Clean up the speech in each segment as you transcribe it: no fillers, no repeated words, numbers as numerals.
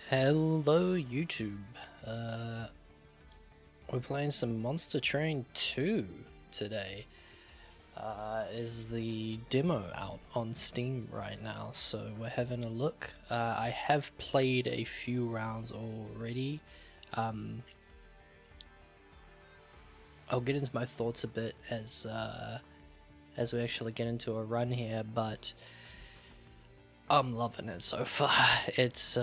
Hello YouTube. We're playing some Monster Train 2 today. Is the demo out on Steam right now, so we're having a look. I have played a few rounds already. I'll get into my thoughts a bit as we actually get into a run here, but I'm loving it so far. It's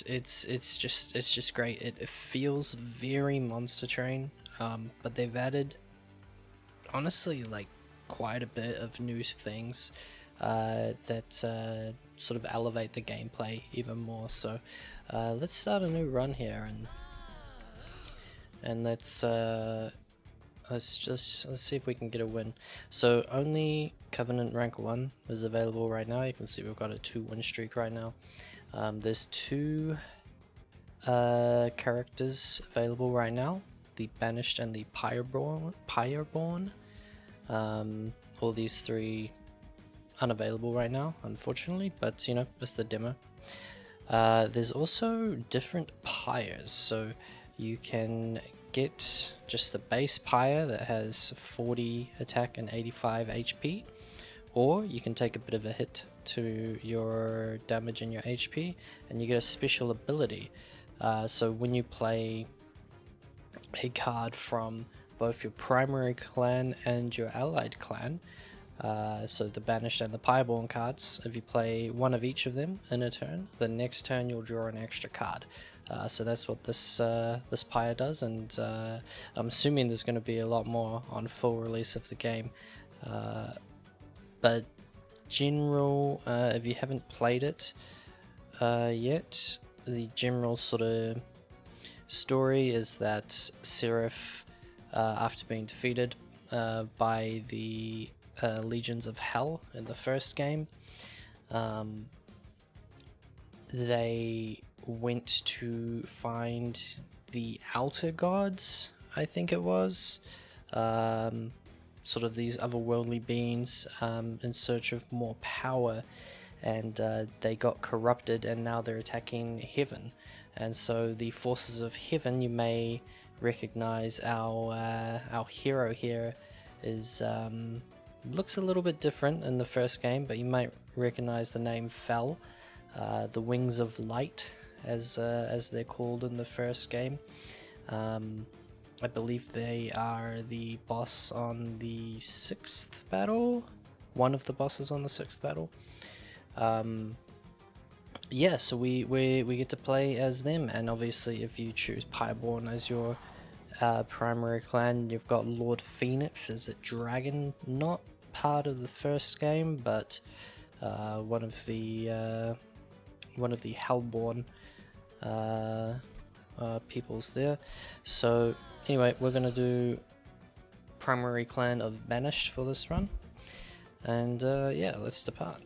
just great. It feels very Monster Train, but they've added honestly like quite a bit of new things that sort of elevate the gameplay even more. So let's start a new run here and let's see if we can get a win. So only Covenant rank 1 is available right now. You can see we've got a 2-win streak right now. There's two characters available right now, the Banished and the Pyreborn. All these three unavailable right now, unfortunately, but you know, it's the demo. There's also different pyres, so you can get just the base pyre that has 40 attack and 85 HP, or you can take a bit of a hit to your damage and your HP and you get a special ability. So when you play a card from both your primary clan and your allied clan, so the Banished and the Pyreborn cards, if you play one of each of them in a turn, the next turn you'll draw an extra card. So that's what this pyre does, and I'm assuming there's going to be a lot more on full release of the game. But general, if you haven't played it yet, the general sort of story is that Seraph, after being defeated by the legions of hell in the first game, they went to find the outer gods, I think it was, sort of these otherworldly beings in search of more power, and they got corrupted and now they're attacking heaven. And so the forces of heaven, you may recognize our hero here is looks a little bit different in the first game, but you might recognize the name Fel, the Wings of Light, as they're called in the first game. I believe they are the boss on the 6th battle, one of the bosses on the 6th battle. Yeah, so we get to play as them, and obviously if you choose Pyreborn as your primary clan, you've got Lord Phoenix as a dragon, not part of the first game, but one of the Hellborn peoples there. So anyway, we're gonna do primary clan of Banished for this run, and yeah, let's depart.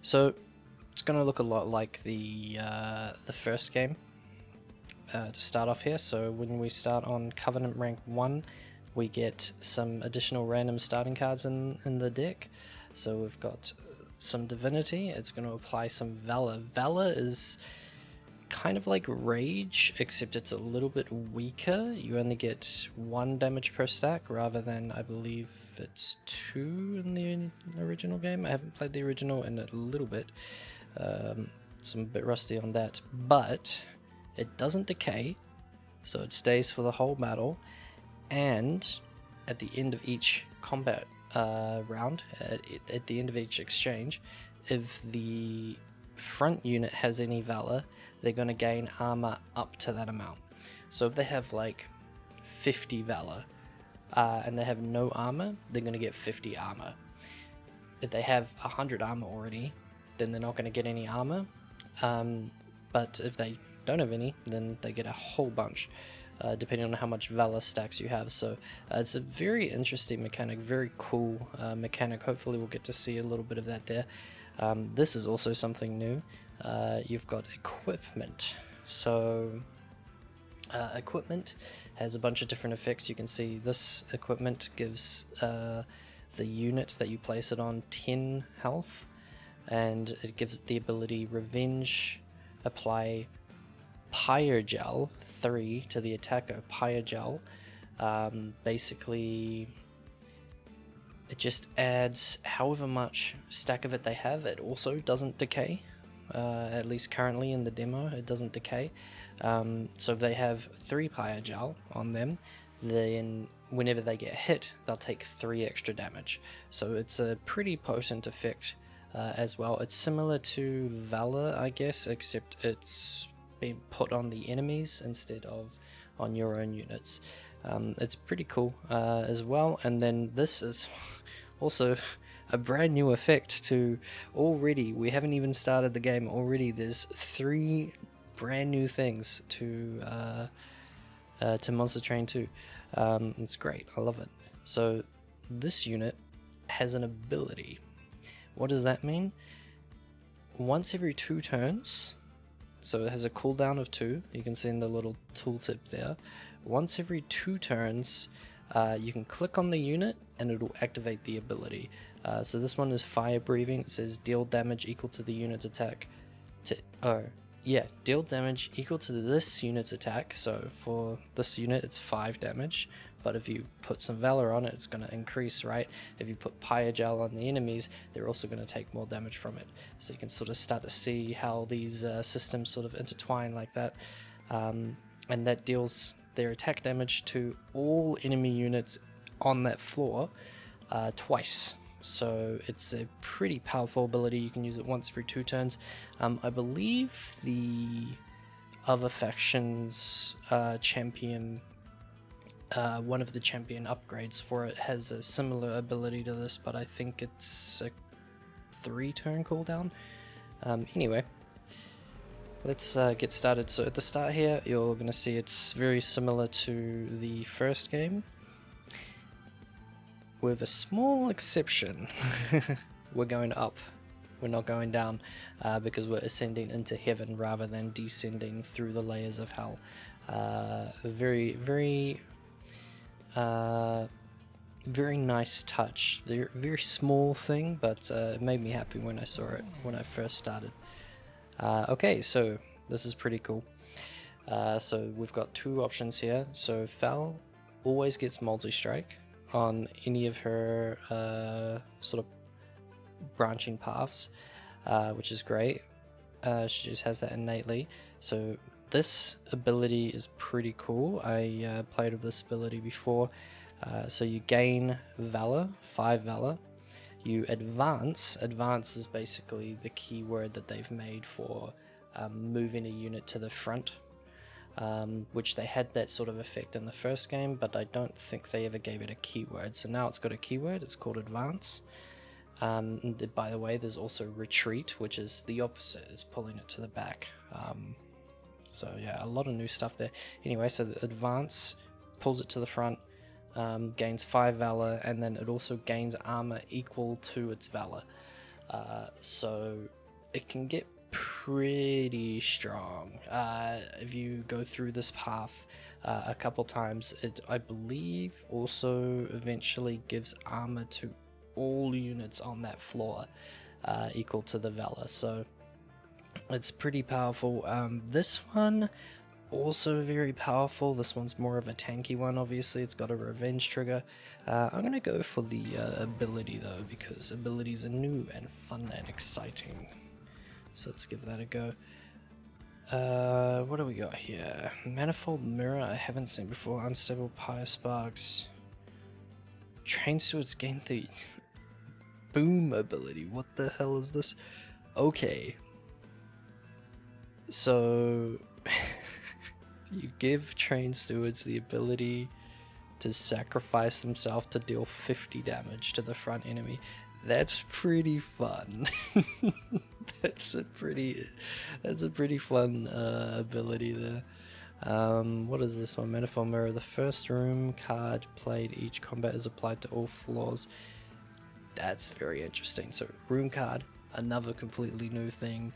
So it's gonna look a lot like the first game to start off here. So when we start on Covenant rank 1, we get some additional random starting cards in the deck. So we've got some Divinity. It's going to apply some Valor. Valor is kind of like Rage, except it's a little bit weaker. You only get 1 damage per stack rather than, I believe it's 2 in the original game. I haven't played the original in a little bit, so I'm a bit rusty on that, but it doesn't decay, so it stays for the whole battle, and at the end of each combat round, at the end of each exchange, if the front unit has any Valor, they're going to gain armor up to that amount. So if they have like 50 Valor and they have no armor, they're going to get 50 armor. If they have 100 armor already, then they're not going to get any armor, but if they don't have any, then they get a whole bunch, depending on how much Valor stacks you have. So it's a very interesting mechanic, very cool mechanic. Hopefully we'll get to see a little bit of that there. This is also something new. You've got equipment. So equipment has a bunch of different effects. You can see this equipment gives the unit that you place it on 10 health, and it gives it the ability Revenge, apply Pyrogel 3 to the attacker. Pyrogel, basically it just adds however much stack of it they have. It also doesn't decay, at least currently in the demo it doesn't decay. So if they have 3 Pyrogel on them, then whenever they get hit they'll take 3 extra damage. So it's a pretty potent effect as well. It's similar to Valor, I guess, except it's being put on the enemies instead of on your own units. It's pretty cool as well. And then this is also a brand new effect to already, we haven't even started the game, already there's 3 brand new things to Monster Train 2. It's great, I love it. So this unit has an ability. What does that mean? Once every 2 turns, so it has a cooldown of 2, you can see in the little tooltip there. Once every 2 turns, you can click on the unit and it'll activate the ability. So this one is Fire Breathing. It says deal damage equal to the unit's attack. Deal damage equal to this unit's attack. So for this unit it's 5 damage, but if you put some Valor on it, it's going to increase, right? If you put Pyrogel on the enemies, they're also going to take more damage from it. So you can sort of start to see how these systems sort of intertwine like that. And that deals their attack damage to all enemy units on that floor twice. So it's a pretty powerful ability. You can use it once every 2 turns. I believe the other factions champion, one of the champion upgrades for it has a similar ability to this, but I think it's a 3-turn cooldown. Anyway, let's get started. So at the start here, you're going to see it's very similar to the first game, with a small exception. We're going up, we're not going down, because we're ascending into heaven rather than descending through the layers of hell. Very, very nice touch. They're a very small thing, but it made me happy when I saw it when I first started. Okay, so this is pretty cool. So we've got 2 options here. So Fel always gets multi-strike on any of her sort of branching paths, which is great. She just has that innately. So this ability is pretty cool. I played with this ability before. So you gain Valor, 5 Valor. You advance. Advance is basically the keyword that they've made for moving a unit to the front. Which they had that sort of effect in the first game, but I don't think they ever gave it a keyword. So now it's got a keyword, it's called Advance. And by the way, there's also Retreat, which is the opposite, is pulling it to the back. So yeah, a lot of new stuff there. Anyway, so the Advance pulls it to the front, gains 5 Valor, and then it also gains armor equal to its Valor. So it can get pretty strong if you go through this path a couple times. It, I believe, also eventually gives armor to all units on that floor equal to the Valor, so it's pretty powerful. This one also very powerful. This one's more of a tanky one, obviously. It's got a revenge trigger. I'm gonna go for the ability though, because abilities are new and fun and exciting. So let's give that a go. What do we got here? Manifold Mirror, I haven't seen before. Unstable Pyre Sparks. Train Stewards gain the Boom ability. What the hell is this? Okay. So you give Train Stewards the ability to sacrifice himself to deal 50 damage to the front enemy. That's pretty fun. That's a pretty fun ability there. What is this one? Manifold Mirror. The first room card played each combat is applied to all floors. That's very interesting. So room card, another completely new thing.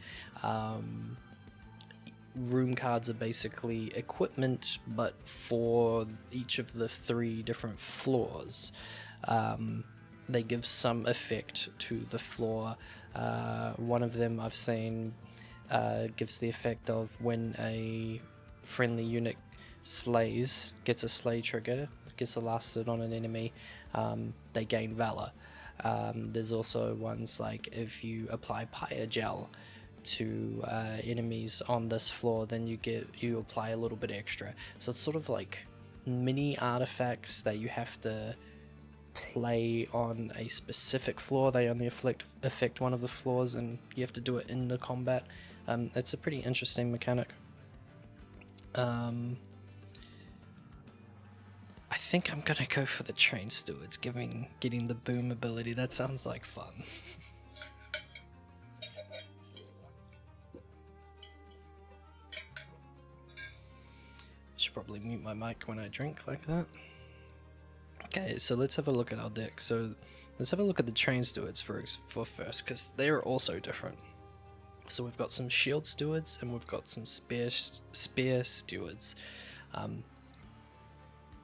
Room cards are basically equipment, but for each of the 3 different floors. they give some effect to the floor. One of them I've seen gives the effect of when a friendly unit gets a slay trigger, gets elasted on an enemy, they gain valor. There's also ones like if you apply pyre gel to enemies on this floor, then you apply a little bit extra. So it's sort of like mini artifacts that you have to play on a specific floor. They only affect one of the floors, and you have to do it in the combat. It's a pretty interesting mechanic. I think I'm gonna go for the train stewards, getting the boom ability. That sounds like fun. Should probably mute my mic when I drink like that. Okay, so let's have a look at our deck. So let's have a look at the train stewards for first, because they are also different. So we've got some shield stewards and we've got some spear stewards.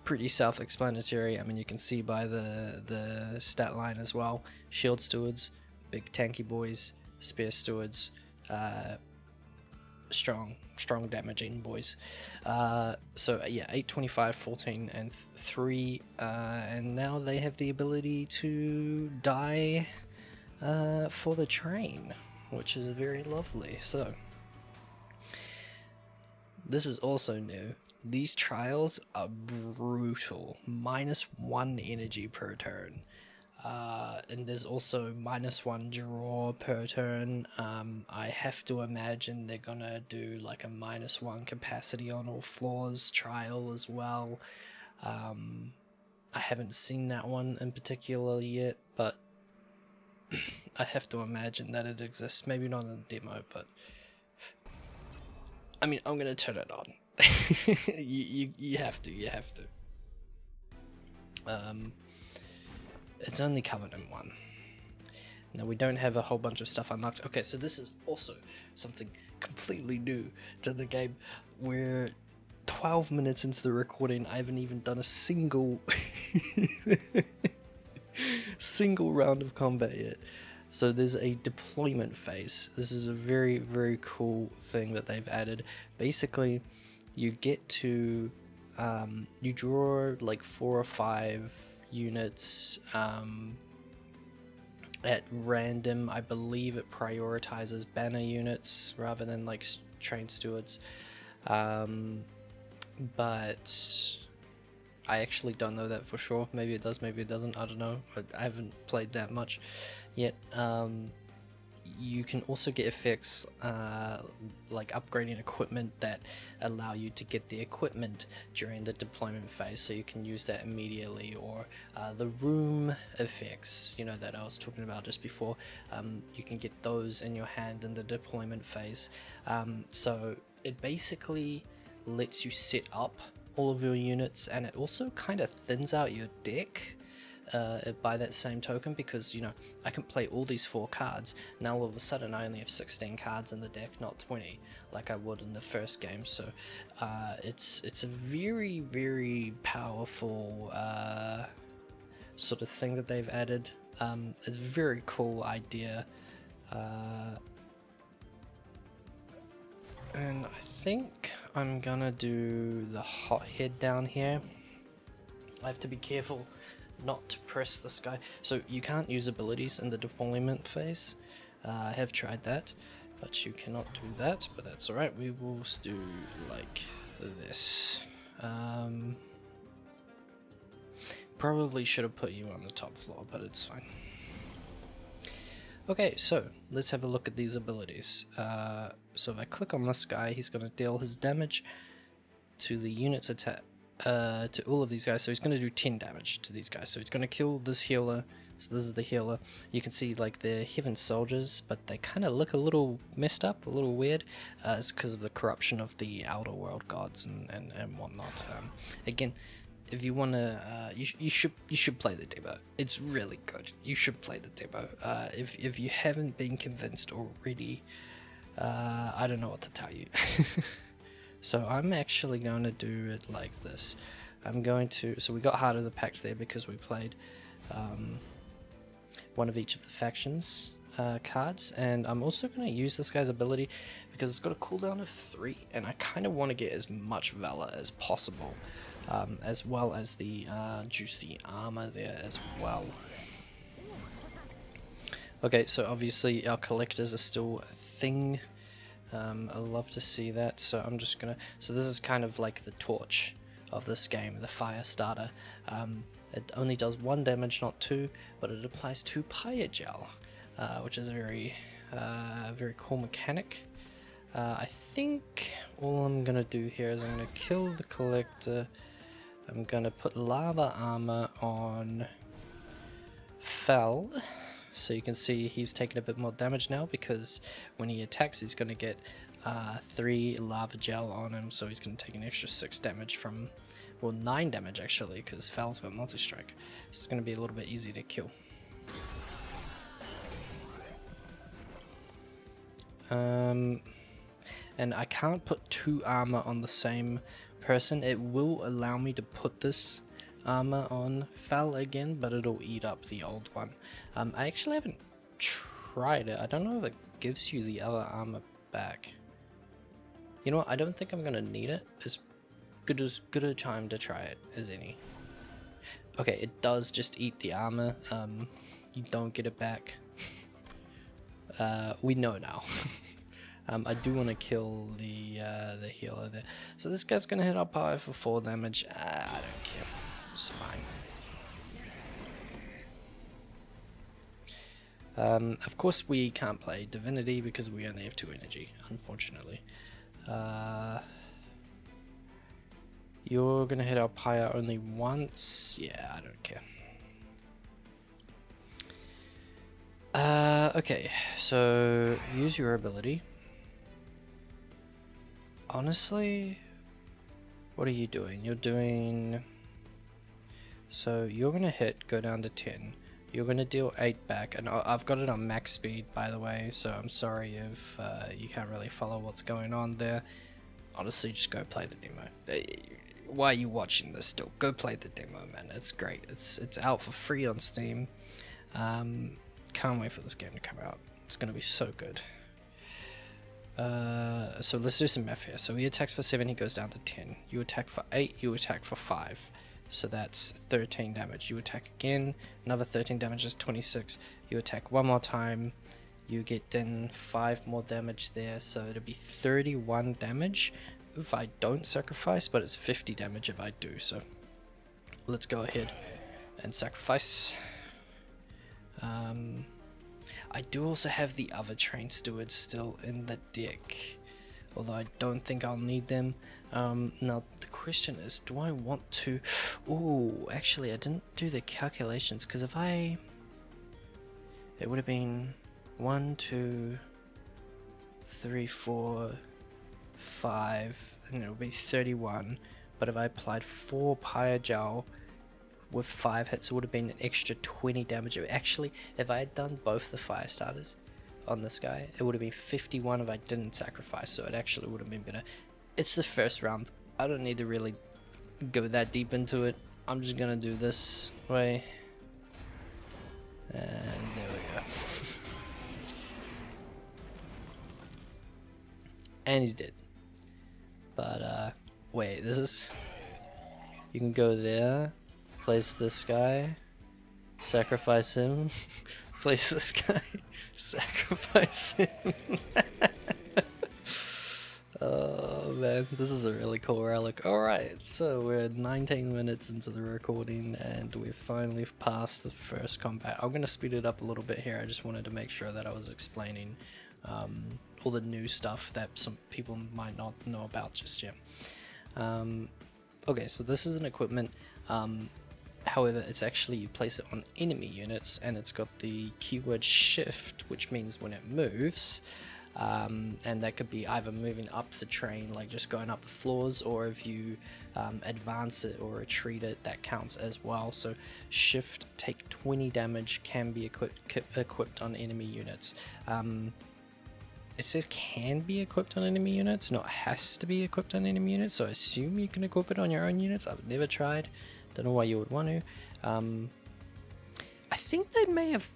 Pretty self-explanatory. I mean, you can see by the stat line as well. Shield stewards, big tanky boys. Spear stewards, strong damaging boys. So yeah, 8, 25, 14 and 3, and now they have the ability to die for the train, which is very lovely. So this is also new. These trials are brutal. -1 energy per turn. And there's also -1 draw per turn. I have to imagine they're gonna do like a -1 capacity on all floors trial as well. I haven't seen that one in particular yet, but I have to imagine that it exists. Maybe not in the demo, but I mean, I'm gonna turn it on. you have to. It's only Covenant 1. Now we don't have a whole bunch of stuff unlocked. Okay, so this is also something completely new to the game. We're 12 minutes into the recording. I haven't even done a single round of combat yet. So there's a deployment phase. This is a very, very cool thing that they've added. Basically, you get to you draw like 4 or 5 units at random. I believe it prioritizes banner units rather than like train stewards, but I actually don't know that for sure. Maybe it does, maybe it doesn't. I don't know. I haven't played that much yet. You can also get effects like upgrading equipment that allow you to get the equipment during the deployment phase, so you can use that immediately, or the room effects, you know, that I was talking about just before. You can get those in your hand in the deployment phase. So it basically lets you set up all of your units, and it also kind of thins out your deck by that same token, because, you know, I can play all these 4 cards. Now all of a sudden I only have 16 cards in the deck, not 20 like I would in the first game. So it's a very, very powerful sort of thing that they've added. It's a very cool idea, and I think I'm gonna do the hothead down here. I have to be careful not to press this guy. So you can't use abilities in the deployment phase. I have tried that, but you cannot do that, but that's alright. We will do like this. Probably should have put you on the top floor, but it's fine. Okay, so let's have a look at these abilities. So if I click on this guy, he's going to deal his damage to the unit's attack, to all of these guys. So he's going to do 10 damage to these guys. So he's going to kill this healer. So this is the healer. You can see like they're heaven soldiers, but they kind of look a little messed up, a little weird. It's because of the corruption of the outer world gods and whatnot. Again, if you want to, you should play the demo. It's really good. You should play the demo. If you haven't been convinced already, I don't know what to tell you. So I'm actually going to do it like this. I'm going to, so we got Heart of the Pact there because we played one of each of the factions cards, and I'm also going to use this guy's ability because it's got a cooldown of 3, and I kind of want to get as much Valor as possible, as well as the juicy armor there as well. Okay, so obviously our collectors are still a thing. I love to see that, so I'm just gonna... So this is kind of like the torch of this game, the fire starter. It only does 1 damage, not 2, but it applies 2 Pyre Gel, which is a very cool mechanic. I think all I'm gonna do here is I'm gonna kill the collector. I'm gonna put lava armor on Cael, so you can see he's taking a bit more damage now, because when he attacks he's gonna get 3 lava gel on him, so he's gonna take an extra 6 damage from, well, 9 damage actually, because Cael's got multi-strike. So it's gonna be a little bit easy to kill. And I can't put 2 armor on the same person. It will allow me to put this armor on Cael again, but it'll eat up the old one. I actually haven't tried it. I don't know if it gives you the other armor back. You know what? I don't think I'm gonna need it. As good a time to try it as any. Okay, it does just eat the armor. You don't get it back. We know now. I do want to kill the healer there. So this guy's gonna hit up high for 4 damage. I don't care. It's fine. Of course we can't play Divinity because we only have 2 energy, unfortunately. You're gonna hit up higher only once. Yeah, I don't care. Okay, so use your ability. Honestly, what are you doing? You're doing... So you're gonna hit, go down to 10. You're gonna deal 8 back, and I've got it on max speed, by the way, so I'm sorry if you can't really follow what's going on there. Honestly, just go play the demo. Why are you watching this still? Go play the demo, man. It's great. It's out for free on Steam. Can't wait for this game to come out. It's gonna be so good. So let's do some math here. So he attacks for 7, he goes down to 10. You attack for 8, you attack for 5. So that's 13 damage. You attack again, another 13 damage is 26. You attack one more time, you get then 5 more damage there, so it'll be 31 damage if I don't sacrifice, but it's 50 damage if I do. So let's go ahead and sacrifice. I do also have the other train stewards still in the deck, although I don't think I'll need them. Now the question is, do I want to... Ooh, actually I didn't do the calculations, because if I... It would have been 1, 2, 3, 4, 5, and it would be 31, but if I applied 4 Pyre Gel with 5 hits, it would have been an extra 20 damage. Actually, if I had done both the fire starters on this guy, it would have been 51 if I didn't sacrifice, so it actually would have been better. It's the first round. I don't need to really go that deep into it. I'm just gonna do this way. And there we go. And he's dead. But, wait, this is... You can go there. Place this guy, sacrifice him, place this guy, sacrifice him. Oh man, this is a really cool relic. Alright, so we're 19 minutes into the recording and we've finally passed the first combat. I'm going to speed it up a little bit here. I just wanted to make sure that I was explaining all the new stuff that some people might not know about just yet. Okay, so this is an equipment. However, it's actually, you place it on enemy units, and it's got the keyword shift, which means when it moves, and that could be either moving up the train, like just going up the floors, or if you advance it or retreat it, that counts as well. So shift, take 20 damage, can be equipped on enemy units. It says can be equipped on enemy units, not has to be equipped on enemy units, so I assume you can equip it on your own units. I've never tried. Don't know why you would want to. I think they may have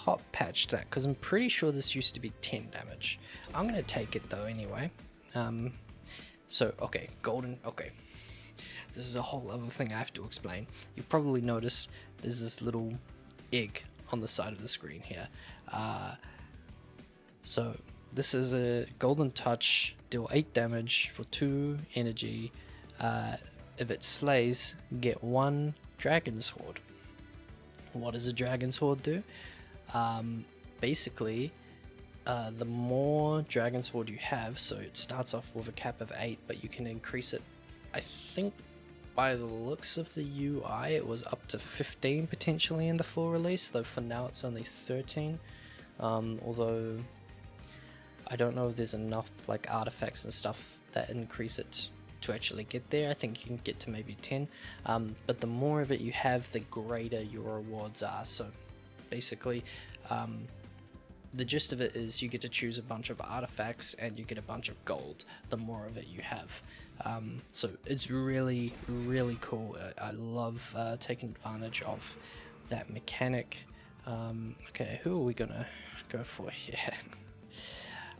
hot patch that, because I'm pretty sure this used to be 10 damage. I'm gonna take it though anyway. So okay, golden. Okay, this is a whole other thing I have to explain. You've probably noticed there's this little egg on the side of the screen here. So this is a golden touch, deal 8 damage for 2 energy. If it slays, get 1 dragon's horde. What does a dragon's horde do? Basically, the more dragon's horde you have, so it starts off with a cap of 8, but you can increase it, I think by the looks of the UI it was up to 15 potentially in the full release, though for now it's only 13. Although I don't know if there's enough like artifacts and stuff that increase it to actually get there. I think you can get to maybe 10, but the more of it you have, the greater your rewards are. So basically, the gist of it is you get to choose a bunch of artifacts and you get a bunch of gold the more of it you have. So it's really cool. I love taking advantage of that mechanic. Okay, who are we gonna go for here?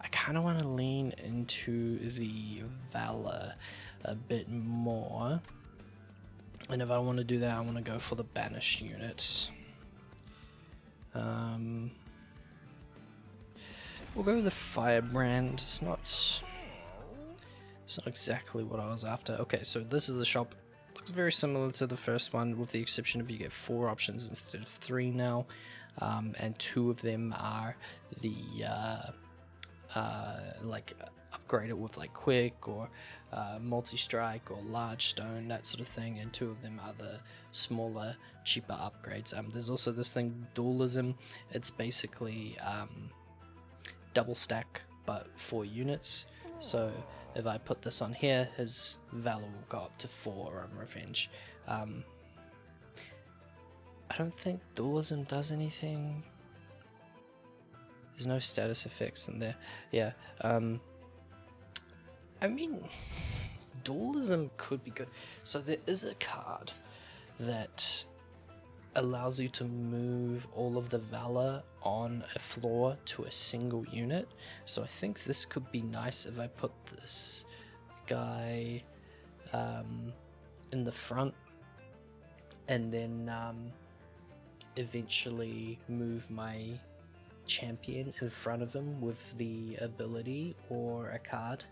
I kind of want to lean into the Valor a bit more, and if I want to do that, I want to go for the banished units. We'll go with the Firebrand. It's not exactly what I was after. Okay, so this is the shop. Looks very similar to the first one, with the exception of you get 4 options instead of 3 now, and 2 of them are the like upgrade it with like quick or multi-strike or large stone, that sort of thing, and 2 of them are the smaller, cheaper upgrades. There's also this thing, dualism. It's basically double stack but 4 units. So if I put this on here, his valor will go up to 4 on revenge. I don't think dualism does anything. There's no status effects in there. Yeah, I mean, dualism could be good. So there is a card that allows you to move all of the valor on a floor to a single unit. So I think this could be nice if I put this guy in the front, and then eventually move my champion in front of him with the ability or a card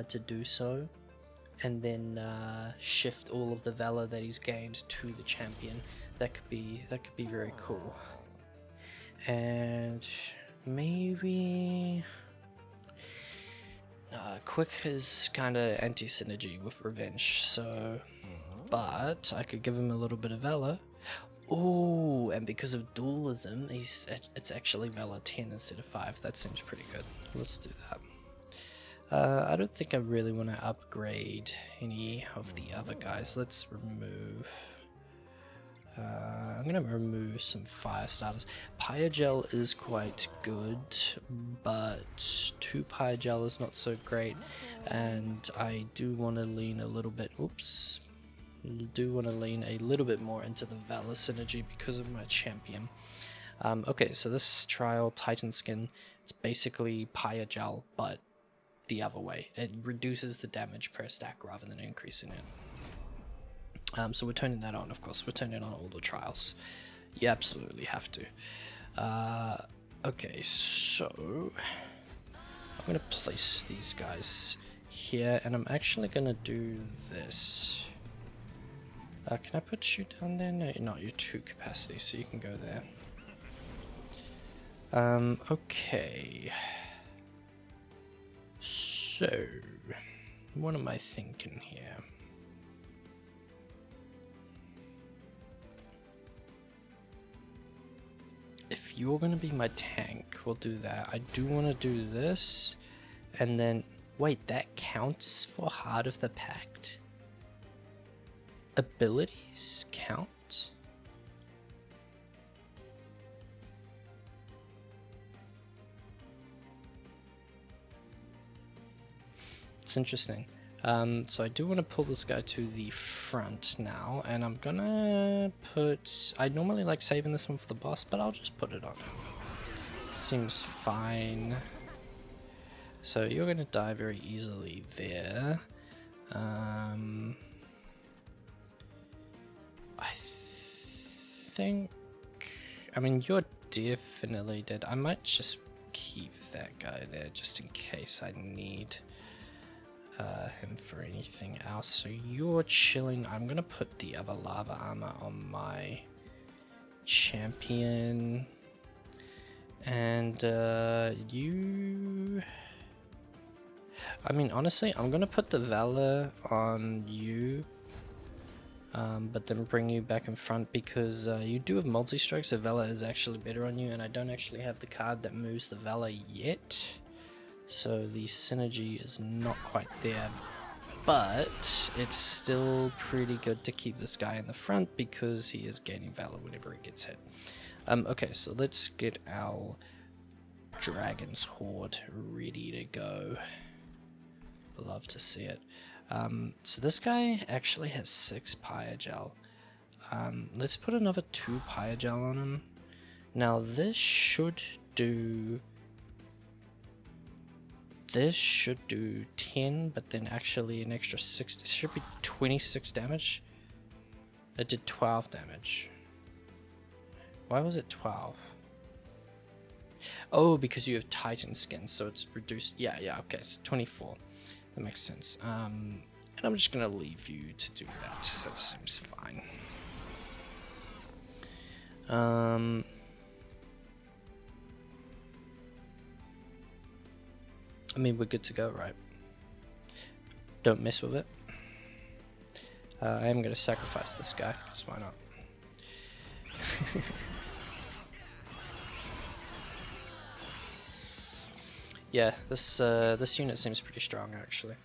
to do so, and then shift all of the valor that he's gained to the champion. That could be very cool. And maybe quick is kind of anti-synergy with revenge, so but I could give him a little bit of valor. Oh, and because of dualism, it's actually valor 10 instead of 5. That seems pretty good. Let's do that. I don't think I really want to upgrade any of the other guys. Let's remove... I'm going to remove some fire starters. Pyogel is quite good, but 2 Pyogel is not so great, and I do want to lean a little bit... Oops. Do want to lean a little bit more into the valor synergy because of my champion. Okay, so this trial Titan skin, it's basically Pyogel, but the other way. It reduces the damage per stack rather than increasing it. So we're turning that on, of course. We're turning on all the trials. You absolutely have to. Okay, so I'm going to place these guys here, and I'm actually going to do this. Can I put you down there? No, you're not. You're 2 capacity, so you can go there. Okay. So, what am I thinking here? If you're going to be my tank, we'll do that. I do want to do this, and then... Wait, that counts for Heart of the Pact? Abilities count? It's interesting. So I do want to pull this guy to the front now, and I'm gonna put... I normally like saving this one for the boss, but I'll just put it on. Seems fine. So you're gonna die very easily there. I think... I mean, you're definitely dead. I might just keep that guy there just in case I need him for anything else. So you're chilling. I'm gonna put the other lava armor on my champion. And you... I mean, honestly, I'm gonna put the Valor on you. But then bring you back in front because you do have multi-stroke, so Valor is actually better on you, and I don't actually have the card that moves the Valor yet, so the synergy is not quite there, but it's still pretty good to keep this guy in the front because he is gaining Valor whenever he gets hit. Okay, so let's get our Dragon's Horde ready to go. Love to see it. So this guy actually has 6 Pyogel. Let's put another 2 Pyogel on him. Now this should do 10, but then actually an extra 6. It should be 26 damage. It did 12 damage. Why was it 12? Oh, because you have Titan skin, so it's reduced. Yeah, okay, so 24. That makes sense. And I'm just gonna leave you to do that. That seems fine. I mean, we're good to go, right? Don't mess with it. I am gonna sacrifice this guy, because why not? Yeah, this unit seems pretty strong, actually.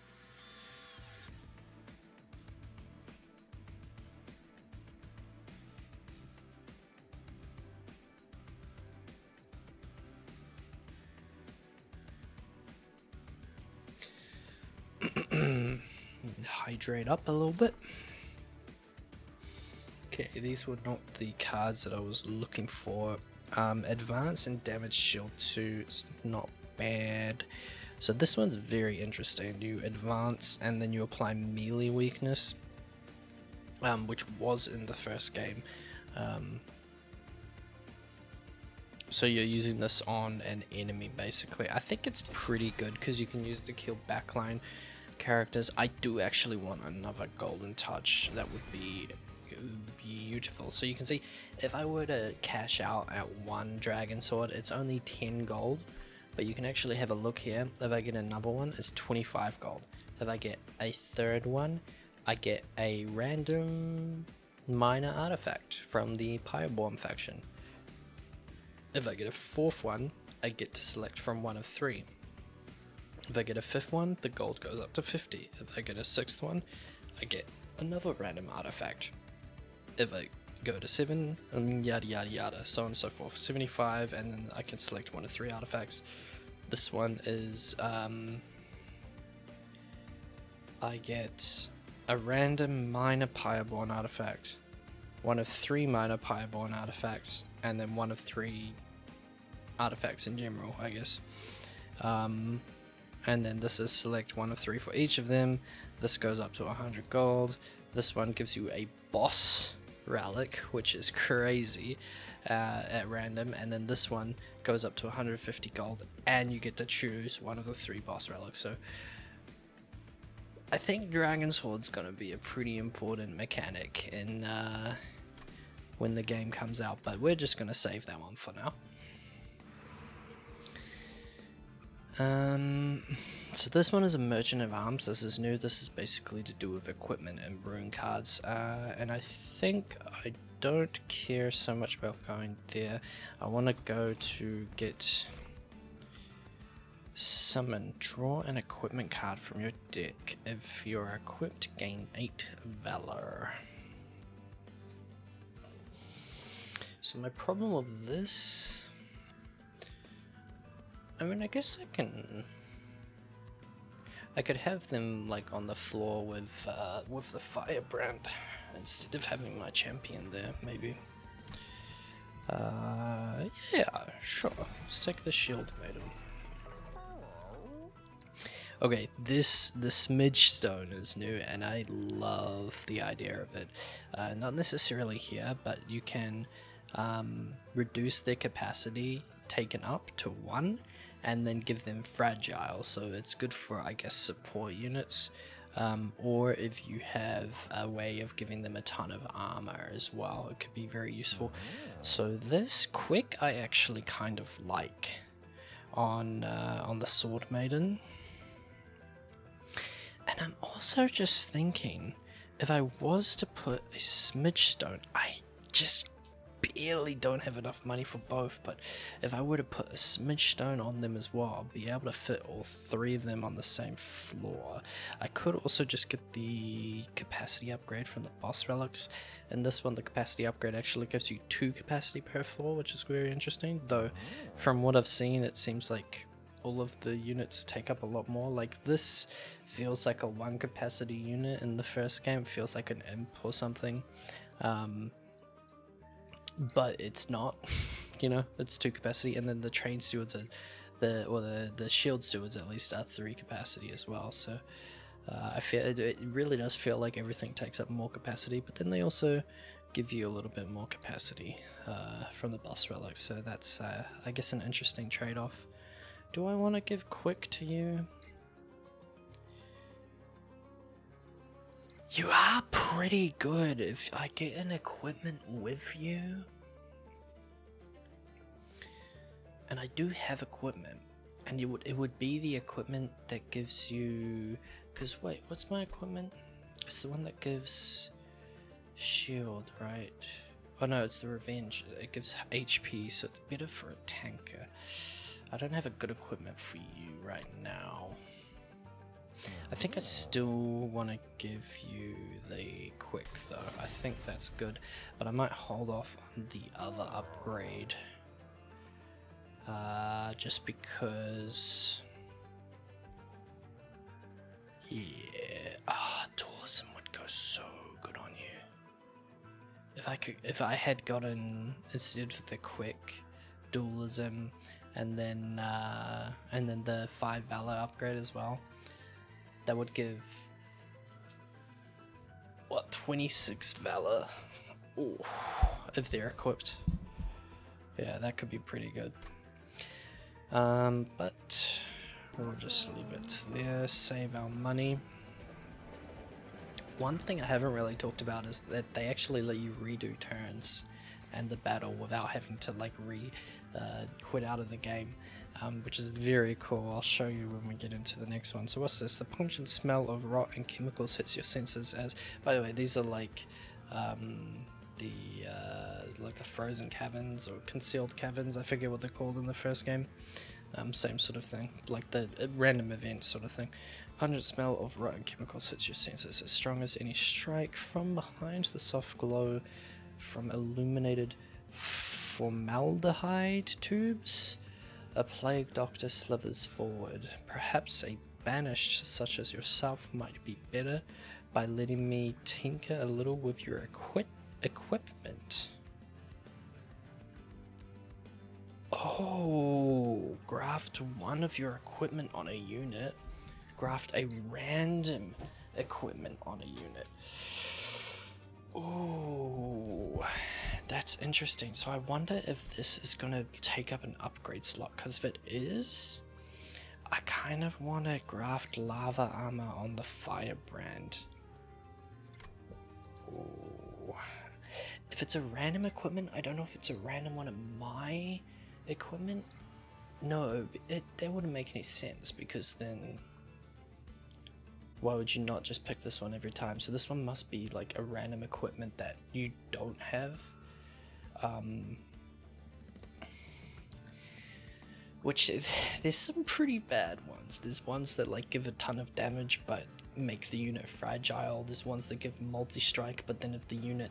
Hydrate up a little bit. Okay, these were not the cards that I was looking for. Advance and damage shield 2 is not bad. So this one's very interesting. You advance and then you apply melee weakness, which was in the first game. So you're using this on an enemy basically. I think it's pretty good because you can use it to kill backline characters. I do actually want another golden touch. That would be beautiful. So you can see if I were to cash out at 1 dragon sword, it's only 10 gold, but you can actually have a look here. If I get another one, it's 25 gold. If I get a third one, I get a random minor artifact from the Pyreborn faction. If I get a 4th one, I get to select from one of 3. If I get a 5th one, the gold goes up to 50. If I get a 6th one, I get another random artifact. If I go to 7, yada yada yada, so on and so forth. 75, and then I can select one of 3 artifacts. This one is, I get a random minor Pyreborn artifact, one of 3 minor Pyreborn artifacts, and then one of 3 artifacts in general, I guess. And then this is select one of 3 for each of them. This goes up to 100 gold. This one gives you a boss relic, which is crazy, at random, and then this one goes up to 150 gold, and you get to choose one of the 3 boss relics. So I think Dragon's Horde's gonna be a pretty important mechanic in when the game comes out, but we're just gonna save that one for now. So this one is a Merchant of Arms. This is new. This is basically to do with equipment and rune cards. And I think I don't care so much about going there. I want to go to get summon. Draw an equipment card from your deck. If you're equipped, gain 8 Valor. So my problem with this... I mean, I guess I can... I could have them like on the floor with the firebrand instead of having my champion there, maybe. Yeah, sure. Let's take the shield maiden. Okay, the smidge stone is new, and I love the idea of it. Not necessarily here, but you can reduce their capacity taken up to 1, and then give them fragile, so it's good for, I guess, support units, or if you have a way of giving them a ton of armor as well, it could be very useful. So this quick I actually kind of like on the sword maiden. And I'm also just thinking, if I was to put a smidge stone, I just barely don't have enough money for both, but if I were to put a smidge stone on them as well, I'll be able to fit all 3 of them on the same floor. I could also just get the capacity upgrade from the boss relics. In this one, the capacity upgrade actually gives you 2 capacity per floor, which is very interesting, though from what I've seen, it seems like all of the units take up a lot more. Like, this feels like a 1 capacity unit in the first game. It feels like an imp or something, but it's not. You know, it's 2 capacity, and then the train stewards are the shield stewards at least are 3 capacity as well. So I feel it really does feel like everything takes up more capacity, but then they also give you a little bit more capacity from the boss relics. So that's I guess an interesting trade-off. Do I want to give quick to you? You are pretty good if I get an equipment with you. And I do have equipment. And it would be the equipment that gives you... Because wait, what's my equipment? It's the one that gives shield, right? Oh no, it's the revenge. It gives HP, so it's better for a tanker. I don't have a good equipment for you right now. I think I still want to give you the quick though. I think that's good, but I might hold off on the other upgrade. Just because... Yeah... dualism would go so good on you. If I had gotten, instead of the quick, dualism, and then the 5 valor upgrade as well, that would give, what, 26 valor. Ooh, if they're equipped. Yeah, that could be pretty good. But we'll just leave it there, save our money. One thing I haven't really talked about is that they actually let you redo turns and the battle without having to like quit out of the game, which is very cool. I'll show you when we get into the next one. So what's this? The pungent smell of rot and chemicals hits your senses as... By the way, these are like the frozen caverns or concealed caverns, I forget what they're called in the first game. Same sort of thing, like the random event sort of thing. Pungent smell of rot and chemicals hits your senses, as strong as any strike. From behind, the soft glow from illuminated formaldehyde tubes, a plague doctor slithers forward. Perhaps a banished such as yourself might be better by letting me tinker a little with your equipment. Oh, graft 1 of your equipment on a unit. Graft a random equipment on a unit. Ooh, that's interesting. So I wonder if this is going to take up an upgrade slot, because if it is, I kind of want to graft lava armor on the firebrand. Ooh. If it's a random equipment, I don't know if it's a random one of my equipment. No, that wouldn't make any sense, because then why would you not just pick this one every time? So this one must be like a random equipment that you don't have. Which there's some pretty bad ones. There's ones that like give a ton of damage but make the unit fragile. There's ones that give multi-strike, but then if the unit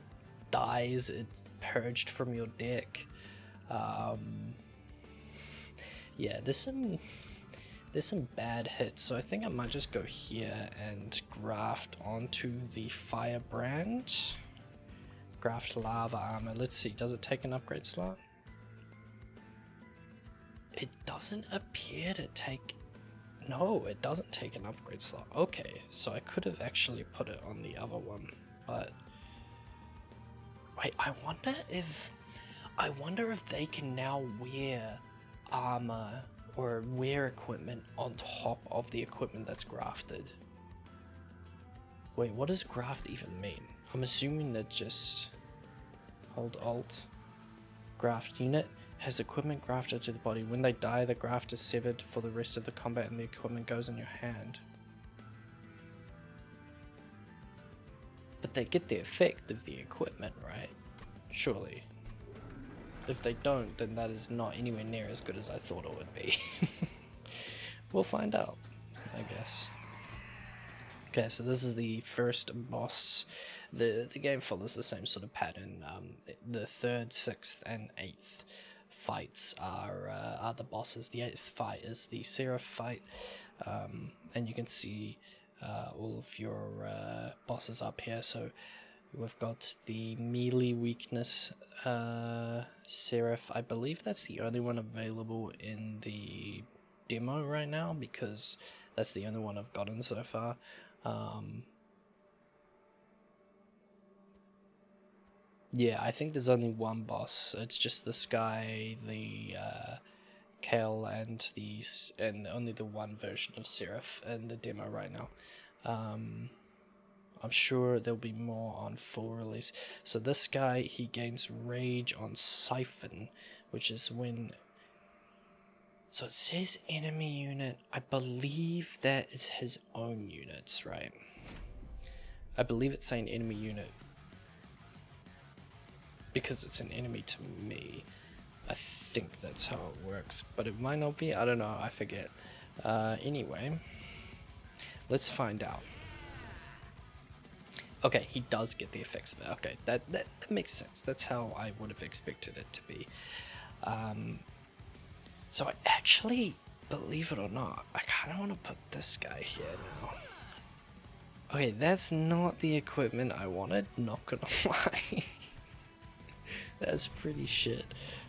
dies, it's purged from your deck. Yeah, there's There's some bad hits, so I think I might just go here and graft onto the firebrand. Graft lava armor. Let's see, does it take an upgrade slot? It doesn't appear to take... No, it doesn't take an upgrade slot. Okay, so I could have actually put it on the other one, but... Wait, I wonder if they can now wear armor or wear equipment on top of the equipment that's grafted. Wait, what does graft even mean? I'm assuming that just... Hold Alt. Graft unit has equipment grafted to the body. When they die, the graft is severed for the rest of the combat and the equipment goes in your hand. But they get the effect of the equipment, right? Surely. If they don't, then that is not anywhere near as good as I thought it would be. We'll find out, I guess. Okay, so this is the first boss. The game follows the same sort of pattern. The 3rd, 6th, and 8th fights are the bosses. The 8th fight is the Seraph fight, and you can see all of your bosses up here. So we've got the melee weakness Seraph. I believe that's the only one available in the demo right now, because that's the only one I've gotten so far. Yeah, I think there's only one boss. It's just this guy, the Cael, and only the one version of Seraph in the demo right now. I'm sure there'll be more on full release. So this guy, he gains rage on Siphon, which is when... So it says enemy unit. I believe that is his own units, right? I believe it's saying enemy unit because it's an enemy to me. I think that's how it works, but it might not be. I don't know. I forget. Anyway, let's find out. Okay, he does get the effects of it. Okay, that makes sense. That's how I would have expected it to be. So I actually, believe it or not, I kind of want to put this guy here now. Okay, that's not the equipment I wanted, not gonna lie. That's pretty shit.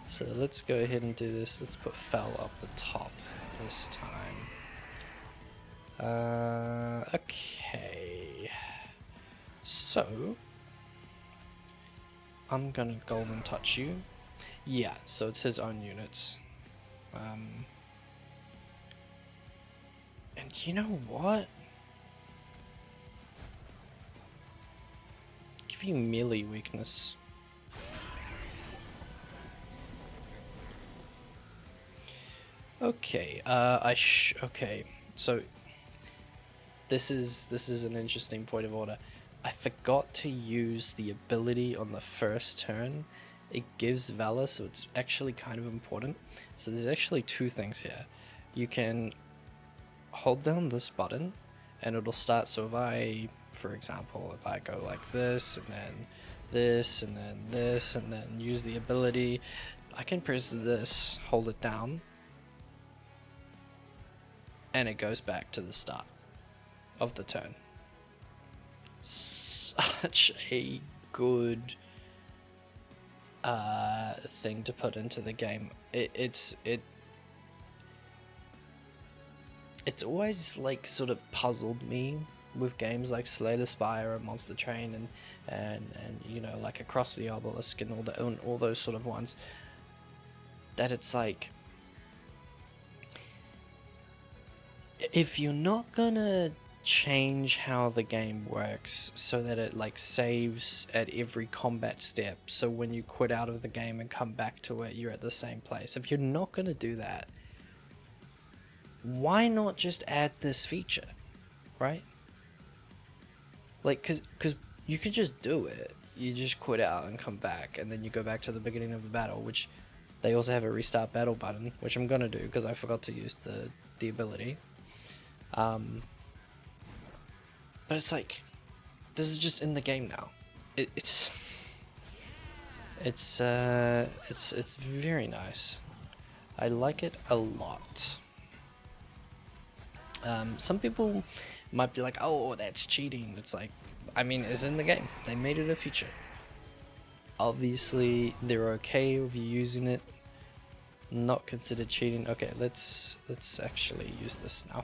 So let's go ahead and do this. Let's put Fel up the top this time. Okay. So, I'm gonna golden touch you. Yeah, so it's his own units. And you know what? Give you melee weakness. Okay, okay, so this is an interesting point of order. I forgot to use the ability on the first turn. It gives Valor, so it's actually kind of important. So there's actually two things here. You can hold down this button and it'll start. So if I, for example, if I go like this and then this and then this and then use the ability, I can press this, hold it down, and it goes back to the start of the turn. Such a good thing to put into the game. It's always like sort of puzzled me with games like Slay the Spire or Monster Train and you know, like Across the Obelisk and all those sort of ones, that it's like, if you're not gonna change how the game works so that it like saves at every combat step, so when you quit out of the game and come back to it you're at the same place, if you're not gonna do that, why not just add this feature, right? Like, cause you could just do it. You just quit out and come back, and then you go back to the beginning of the battle, which they also have a restart battle button, which I'm gonna do because I forgot to use the ability. But it's like, this is just in the game now. It's very nice. I like it a lot. Some people might be like, oh, that's cheating. It's like, I mean, it's in the game. They made it a feature. Obviously, they're okay with you using it. Not considered cheating. Okay, let's actually use this now.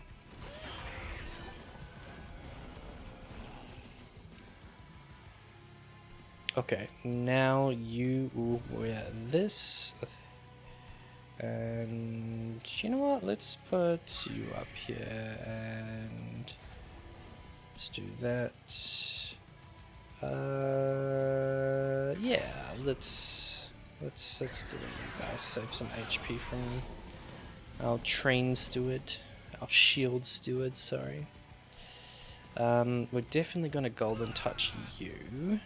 Okay, now you wear this. And you know what? Let's put you up here and let's do that. Yeah, let's do it, you guys. Save some HP from our train steward, our shield steward. Sorry. We're definitely gonna golden touch you.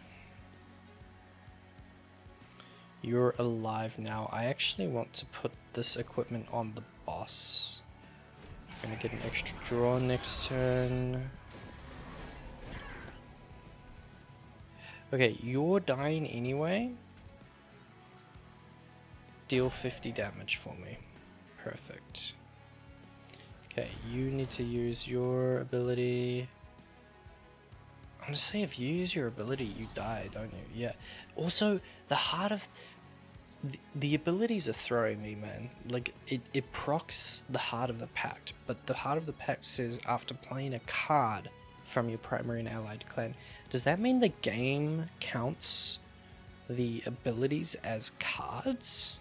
You're alive now. I actually want to put this equipment on the boss. I'm gonna get an extra draw next turn. Okay, you're dying anyway. Deal 50 damage for me. Perfect. Okay, you need to use your ability. I'm gonna say if you use your ability, you die, don't you? Yeah. Also, the heart of the abilities are throwing me, man. Like it procs the Heart of the Pact, but the Heart of the Pact says after playing a card from your primary and allied clan. Does that mean the game counts the abilities as cards?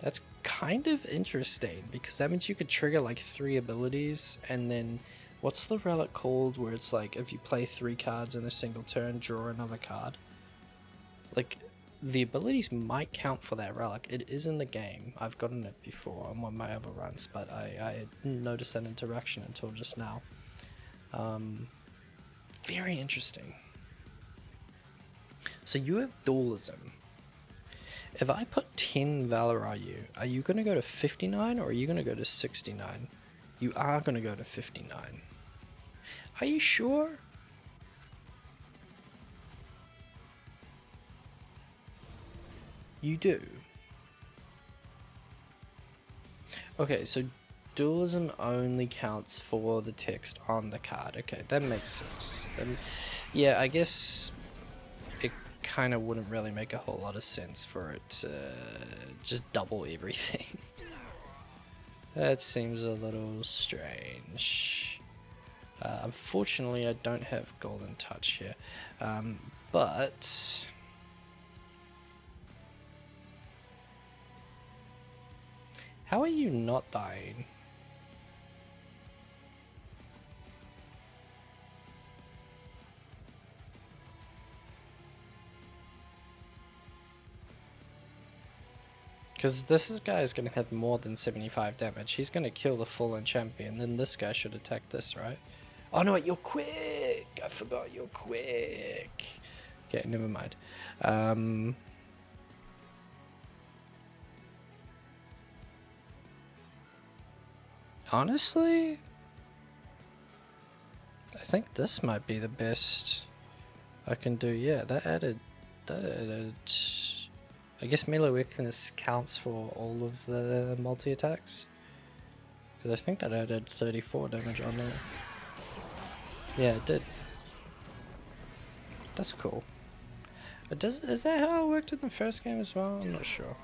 That's kind of interesting, because that means you could trigger like 3 abilities, and then what's the relic called where it's like if you play 3 cards in a single turn, draw another card? Like, the abilities might count for that relic. It is in the game. I've gotten it before on one of my other runs, but I didn't notice that interaction until just now. Very interesting. So you have dualism. If I put 10 Valor on you, are you going to go to 59 or are you going to go to 69? You are going to go to 59. Are you sure? You do. Okay, so dualism only counts for the text on the card. Okay, that makes sense. Yeah, I guess it kind of wouldn't really make a whole lot of sense for it to just double everything. That seems a little strange. Unfortunately, I don't have Golden Touch here, but how are you not dying? Because this guy is going to have more than 75 damage. He's going to kill the fallen champion. Then this guy should attack this, right? Oh no, wait, you're quick! I forgot you're quick. Okay, never mind. Honestly, I think this might be the best I can do. Yeah, that added. I guess melee weakness counts for all of the multi-attacks. Because I think that added 34 damage on there. Yeah, it did. That's cool. Is that how it worked in the first game as well? I'm not sure.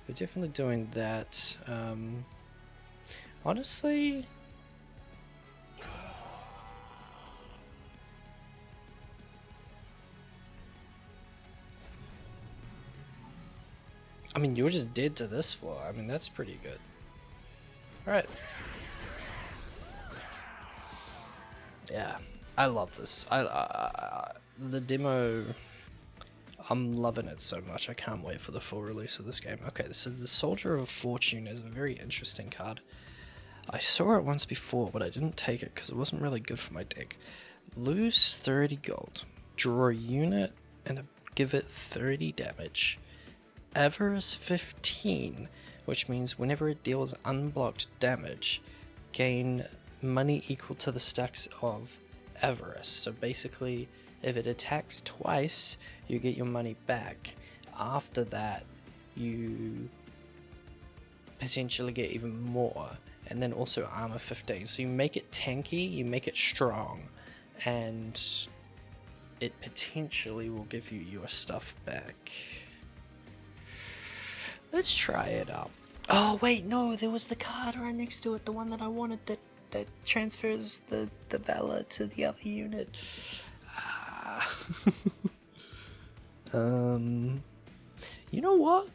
We're definitely doing that. Honestly, I mean, you were just dead to this floor. I mean, that's pretty good. Alright. Yeah, I love this. The demo, I'm loving it so much. I can't wait for the full release of this game. Okay, so the Soldier of Fortune is a very interesting card. I saw it once before, but I didn't take it because it wasn't really good for my deck. Lose 30 gold, draw a unit, and give it 30 damage. Avarice 15, which means whenever it deals unblocked damage, gain money equal to the stacks of Avarice. So basically, if it attacks twice, you get your money back. After that, you potentially get even more. and then also armor 15. So you make it tanky, you make it strong, and it potentially will give you your stuff back. Let's try it out. Oh wait, no, there was the card right next to it, the one that I wanted that transfers the valor to the other unit. You know what?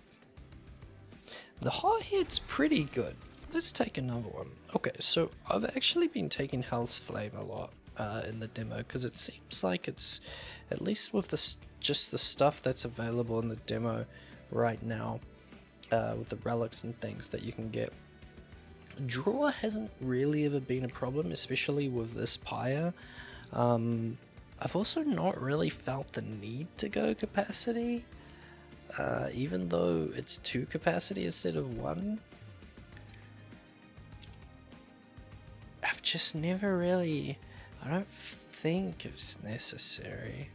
The hot hit's pretty good. Let's take another one. Okay, so I've actually been taking Hell's Flame a lot in the demo, because it seems like it's, at least with just the stuff that's available in the demo right now, with the relics and things that you can get, draw hasn't really ever been a problem, especially with this pyre. I've also not really felt the need to go capacity, even though it's 2 capacity instead of 1. I've just never really, I don't think it's necessary.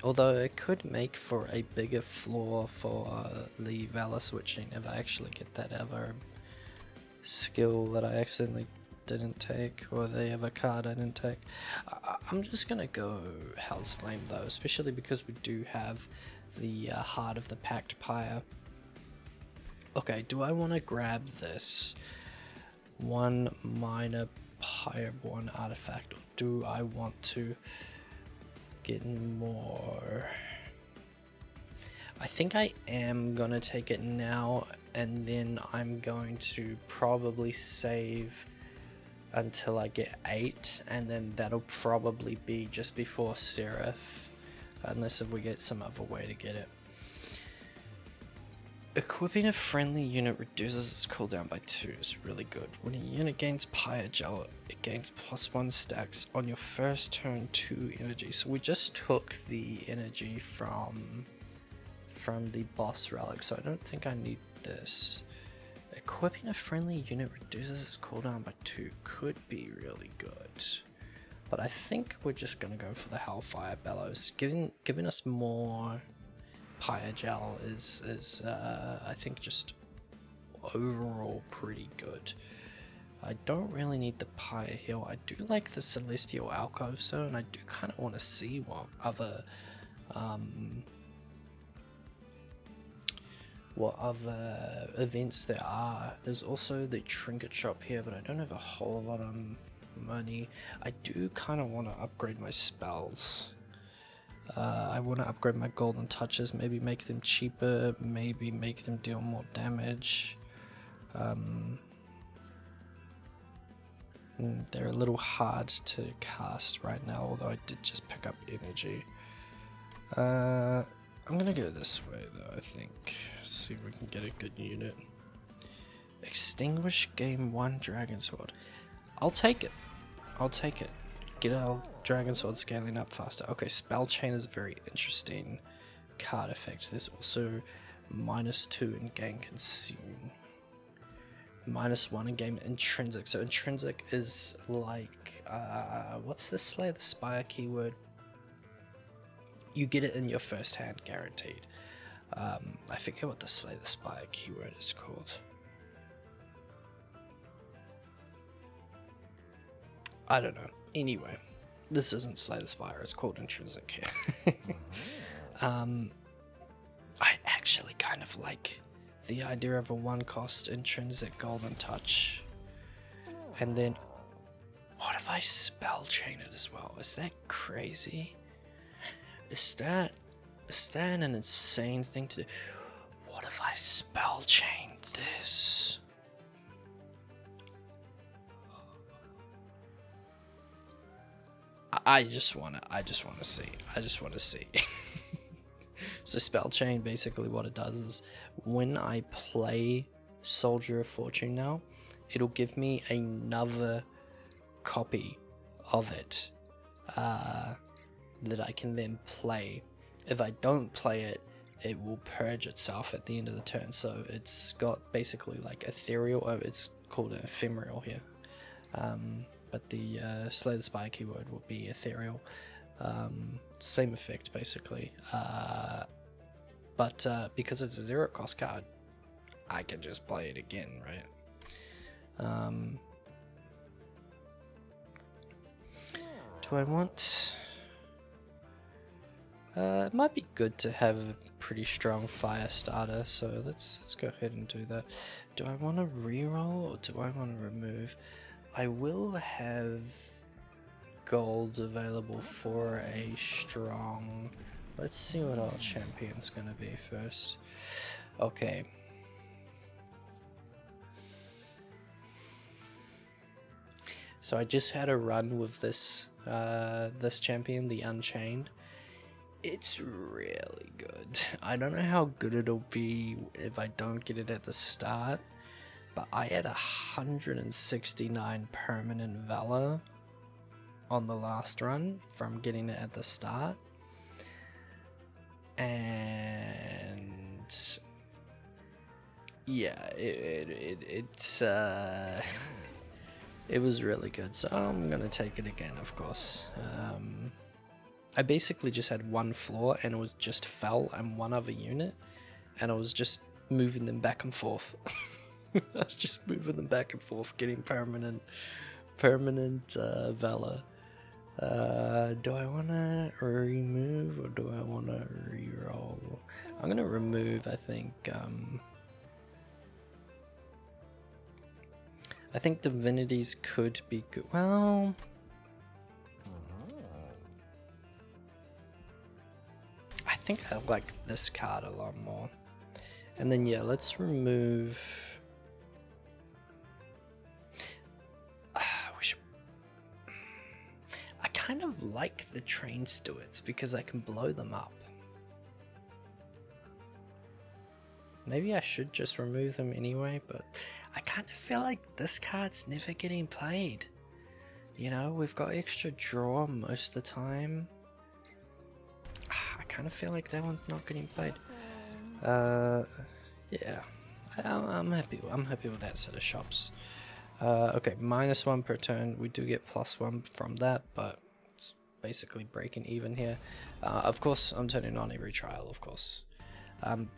Although it could make for a bigger floor for the Valor switching if I actually get that other skill that I accidentally didn't take, or the other card I didn't take. I'm just gonna go Hell's Flame though, especially because we do have the Heart of the Pact Pyre. Okay, do I want to grab this 1 minor Pyreborn artifact, or do I want to get more? I think I am gonna take it now, and then I'm going to probably save until I get 8, and then that'll probably be just before Seraph, unless if we get some other way to get it. Equipping a friendly unit reduces its cooldown by 2 is really good. When a unit gains Pyre Gel, it gains +1 stacks on your first turn 2 energy. So we just took the energy from the boss relic, so I don't think I need this. Equipping a friendly unit reduces its cooldown by 2 could be really good. But I think we're just gonna go for the Hellfire Bellows. Giving us more Pyre Gel is I think just overall pretty good. I don't really need the Pyre Heal. I do like the Celestial Alcove Zone. I do kind of want to see what other events there are. There's also the Trinket Shop here, but I don't have a whole lot of money. I do kind of want to upgrade my spells. I want to upgrade my golden touches, maybe make them cheaper, maybe make them deal more damage. They're a little hard to cast right now, although I did just pick up energy. I'm gonna go this way though, I think. See if we can get a good unit. Extinguish game 1 Dragon Sword. I'll take it. I'll take it. Get our Dragon Sword scaling up faster. Okay, Spell Chain is a very interesting card effect. There's also -2 in game consume. -1 in game intrinsic. So intrinsic is like, what's this Slay the Spire keyword? You get it in your first hand, guaranteed. I forget what the Slay the Spire keyword is called. I don't know. Anyway, this isn't Slay the Spire, it's called intrinsic here. I actually kind of like the idea of a 1-cost intrinsic golden touch. And then, what if I spell chain it as well? Is that crazy? Is that an insane thing to do? What if I spell chain this? I just wanna see. So spell chain, basically what it does is when I play Soldier of Fortune now, it'll give me another copy of it that I can then play. If I don't play it, it will purge itself at the end of the turn. So it's got basically like ethereal, it's called an ephemeral here. But the Slay the Spire keyword will be ethereal. Same effect basically. But because it's a 0-cost card, I can just play it again, right? Do I want... it might be good to have a pretty strong fire starter, so let's go ahead and do that. Do I want to reroll or do I want to remove? I will have gold available for a strong... Let's see what our champion's gonna be first. Okay. So I just had a run with this this champion, the Unchained. It's really good. I don't know how good it'll be if I don't get it at the start, but I had 169 permanent valor on the last run from getting it at the start. And yeah, it's it was really good, so I'm gonna take it again, of course. I basically just had one floor, and it was just Fel and one other unit, and I was just moving them back and forth. I was just moving them back and forth, getting permanent valor. Do I want to remove or do I want to reroll? I'm gonna remove. I think divinities could be good. Well, I think I like this card a lot more. And then yeah, let's remove. I kind of like the train stewards because I can blow them up. Maybe I should just remove them anyway, but I kind of feel like this card's never getting played. You know, we've got extra draw most of the time. I kind of feel like that one's not getting played. Yeah, I'm happy with that set of shops. Okay, -1 per turn. We do get +1 from that, but it's basically breaking even here. Of course, I'm turning on every trial, of course.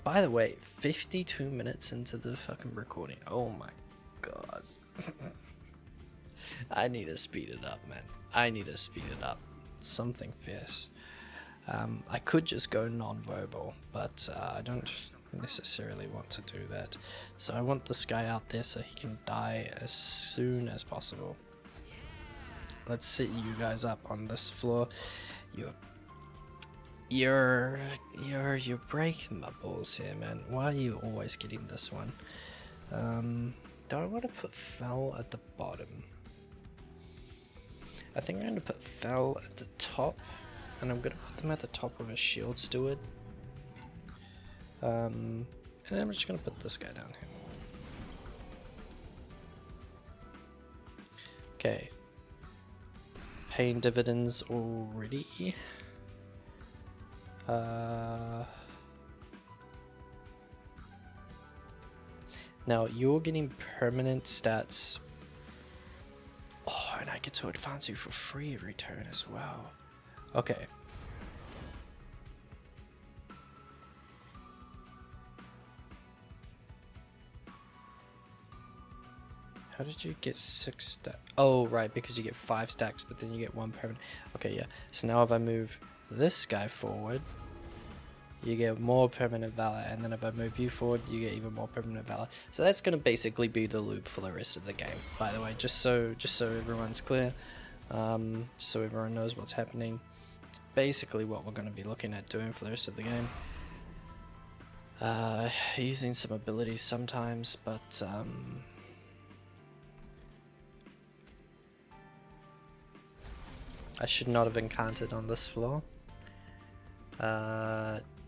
By the way, 52 minutes into the fucking recording. Oh my god. I need to speed it up, man. I need to speed it up. Something fierce. I could just go non-verbal, but I don't necessarily want to do that. So I want this guy out there so he can die as soon as possible. Let's set you guys up on this floor. You're breaking my balls here, man. Why are you always getting this one? Do I want to put Fel at the bottom? I think I'm going to put Fel at the top, and I'm going to put them at the top of a shield steward. And then I'm just going to put this guy down here. Okay. Paying dividends already. Now you're getting permanent stats. Oh, and I get to advance you for free every turn as well. Okay. How did you get 6 stacks? Oh, right, because you get 5 stacks, but then you get 1 permanent. Okay, yeah. So now if I move this guy forward, you get more permanent valor, and then if I move you forward, you get even more permanent valor. So that's going to basically be the loop for the rest of the game, by the way, just so everyone's clear, just so everyone knows what's happening. It's basically what we're going to be looking at doing for the rest of the game. Using some abilities sometimes, but I should not have encountered on this floor.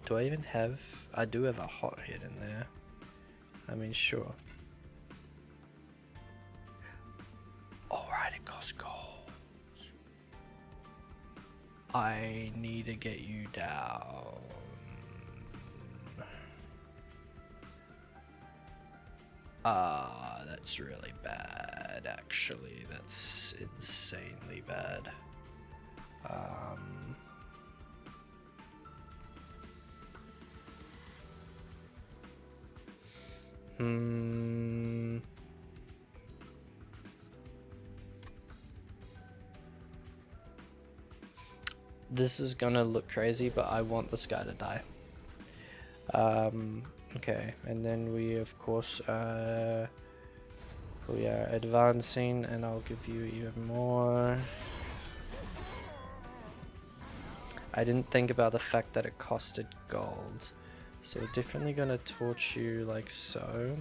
Do I even have... I do have a hot hit in there. I mean, sure. Alright, it goes gold. I need to get you down. That's really bad, actually. That's insanely bad. This is gonna look crazy, but I want this guy to die. Okay, and then we of course we are advancing, and I'll give you even more. I didn't think about the fact that it costed gold, so we're definitely gonna torch you like so.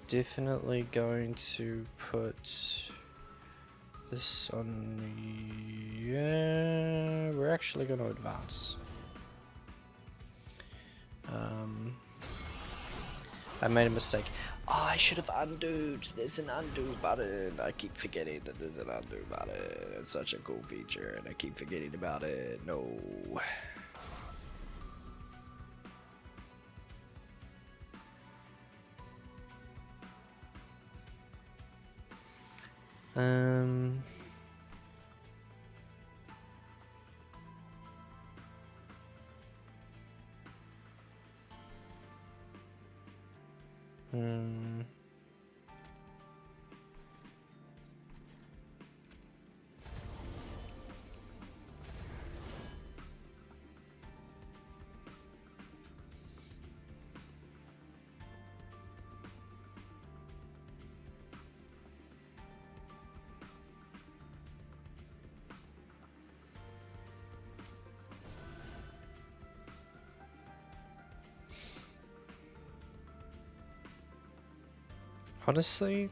Definitely going to put this on. Yeah, we're actually going to advance. I made a mistake. Oh, I should have undooed. There's an undo button. I keep forgetting that there's an undo button. It's such a cool feature, and I keep forgetting about it. No. Honestly,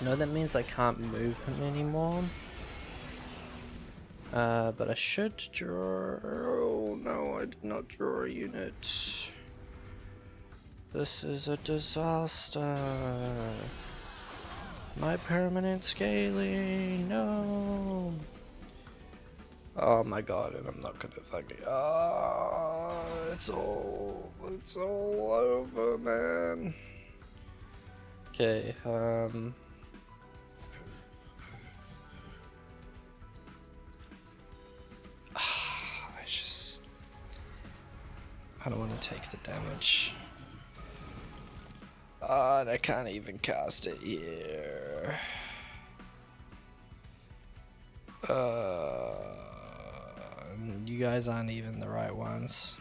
no, that means I can't move him anymore. But I should draw. Oh no, I did not draw a unit. This is a disaster. My permanent scaling, no. Oh my god, and I'm not gonna fucking. It's all over, man. Okay, I don't want to take the damage. And I can't even cast it here. You guys aren't even the right ones.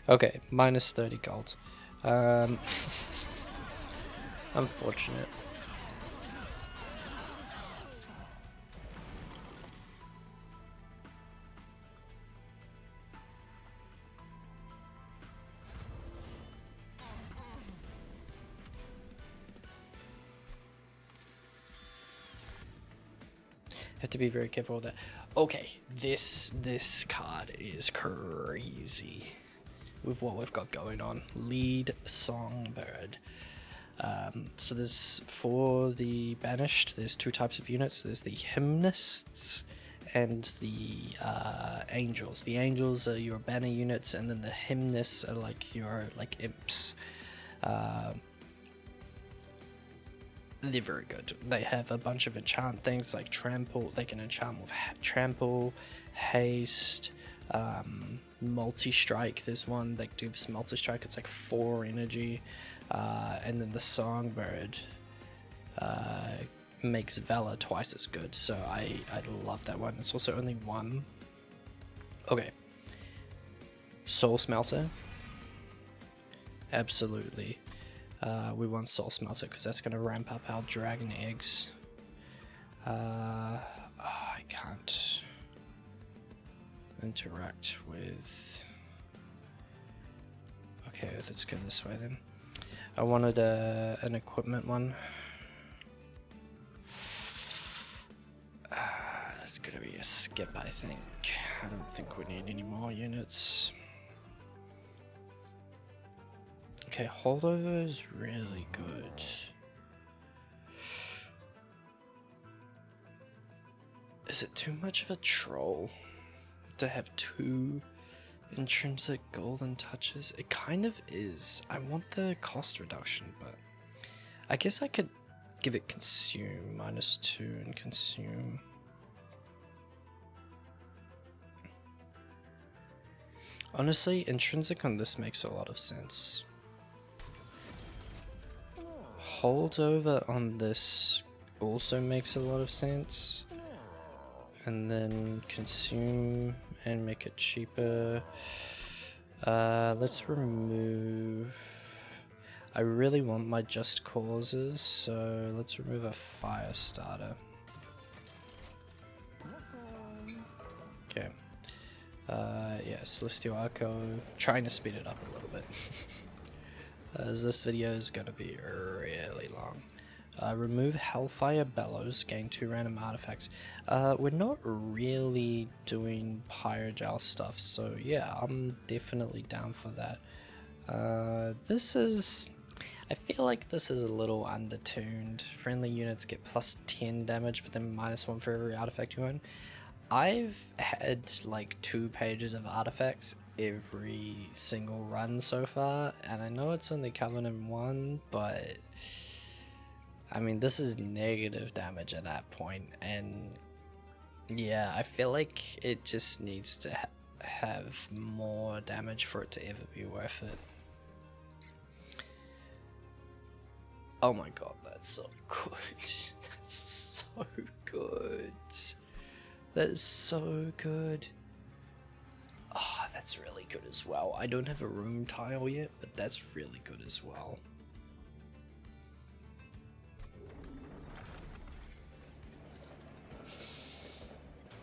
Okay, minus 30 gold. Unfortunate. Have to be very careful with that. Okay, this card is crazy with what we've got going on. Lead Songbird. So there's, for the banished, there's two types of units. There's the hymnists and the angels. The angels are your banner units, and then the hymnists are like your imps. They're very good. They have a bunch of enchant things like trample. They can enchant with trample, haste, multi-strike. There's one that gives multi-strike. It's like 4 energy. And then the songbird makes valor twice as good. So I love that one. It's also only 1. Okay. Soul Smelter. Absolutely. We want Soul Smelter because that's going to ramp up our dragon eggs. I can't interact with... Okay, let's go this way then. I wanted an equipment one. That's going to be a skip, I think. I don't think we need any more units. Okay, holdover is really good. Is it too much of a troll to have 2 intrinsic golden touches? It kind of is. I want the cost reduction, but I guess I could give it consume, -2 and consume. Honestly, intrinsic on this makes a lot of sense. holdover on this also makes a lot of sense. And then consume and make it cheaper. Let's remove... I really want my just causes, so let's remove a fire starter. Okay. Yeah, Celestial Archion, trying to speed it up a little bit. As this video is going to be really long. Remove Hellfire Bellows, gain 2 random artifacts. We're not really doing Pyrogel stuff, so yeah, I'm definitely down for that. This is... I feel like this is a little undertuned. Friendly units get plus 10 damage, but then -1 for every artifact you own. I've had like 2 pages of artifacts every single run so far, and I know it's only Covenant 1, but I mean, this is negative damage at that point, and yeah, I feel like it just needs to have more damage for it to ever be worth it. Oh my god, that's so good. That's so good. That is so good. Oh, that's really good as well. I don't have a room tile yet, but that's really good as well.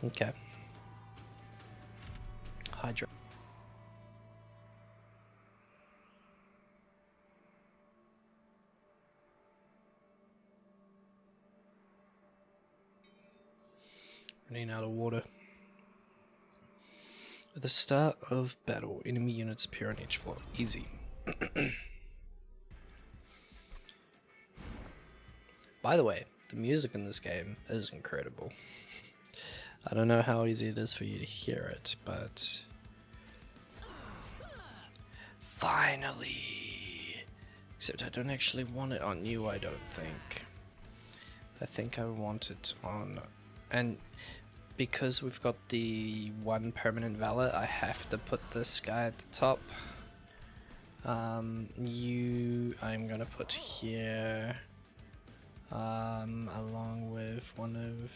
Okay. Hydra. Running out of water. At the start of battle, enemy units appear on each floor. Easy. By the way, the music in this game is incredible. I don't know how easy it is for you to hear it, but... Finally! Except I don't actually want it on you, I don't think. I think I want it on... And because we've got the 1 permanent valet, I have to put this guy at the top. You... I'm gonna put here... along with one of...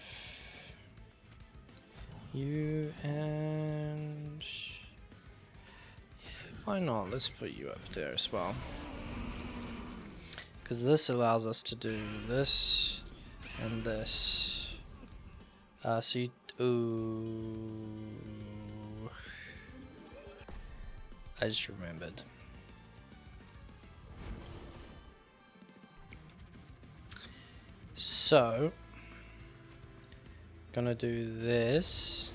you, and why not? Let's put you up there as well, because this allows us to do this and this. So you, ooh, I just remembered. So gonna do this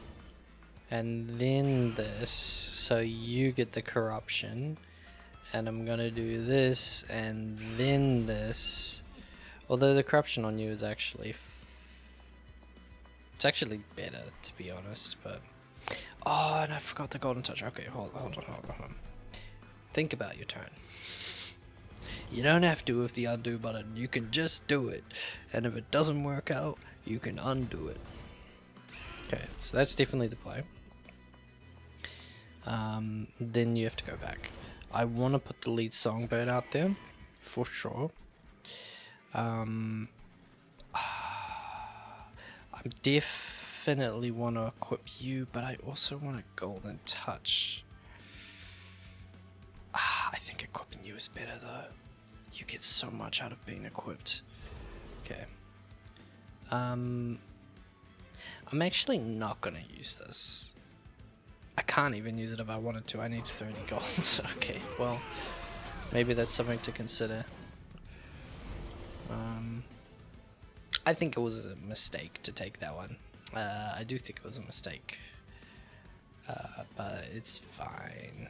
and then this, so you get the corruption, and I'm gonna do this and then this, although the corruption on you is actually it's actually better, to be honest. But oh, and I forgot the golden touch. Okay, hold on. Think about your turn. You don't have to with the undo button, you can just do it, and if it doesn't work out, you can undo it. Okay, so that's definitely the play. Then you have to go back. I want to put the lead songbird out there, for sure. I definitely want to equip you, but I also want a golden touch. I think equipping you is better though. You get so much out of being equipped. Okay. I'm actually not gonna use this. I can't even use it if I wanted to. I need 30 gold. Okay, well, maybe that's something to consider. I think it was a mistake to take that one. I do think it was a mistake. But it's fine.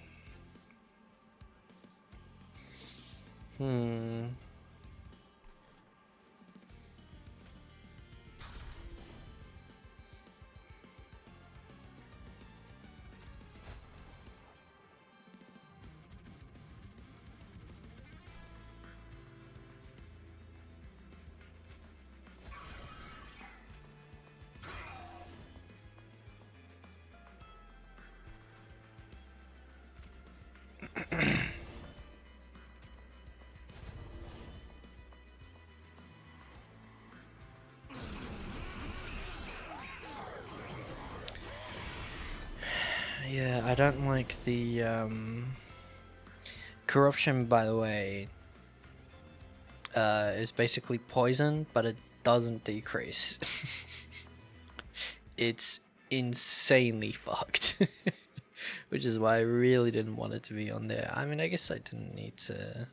Yeah, I don't like the corruption, by the way, is basically poison, but it doesn't decrease. It's insanely fucked. Which is why I really didn't want it to be on there. I mean, I guess I didn't need to...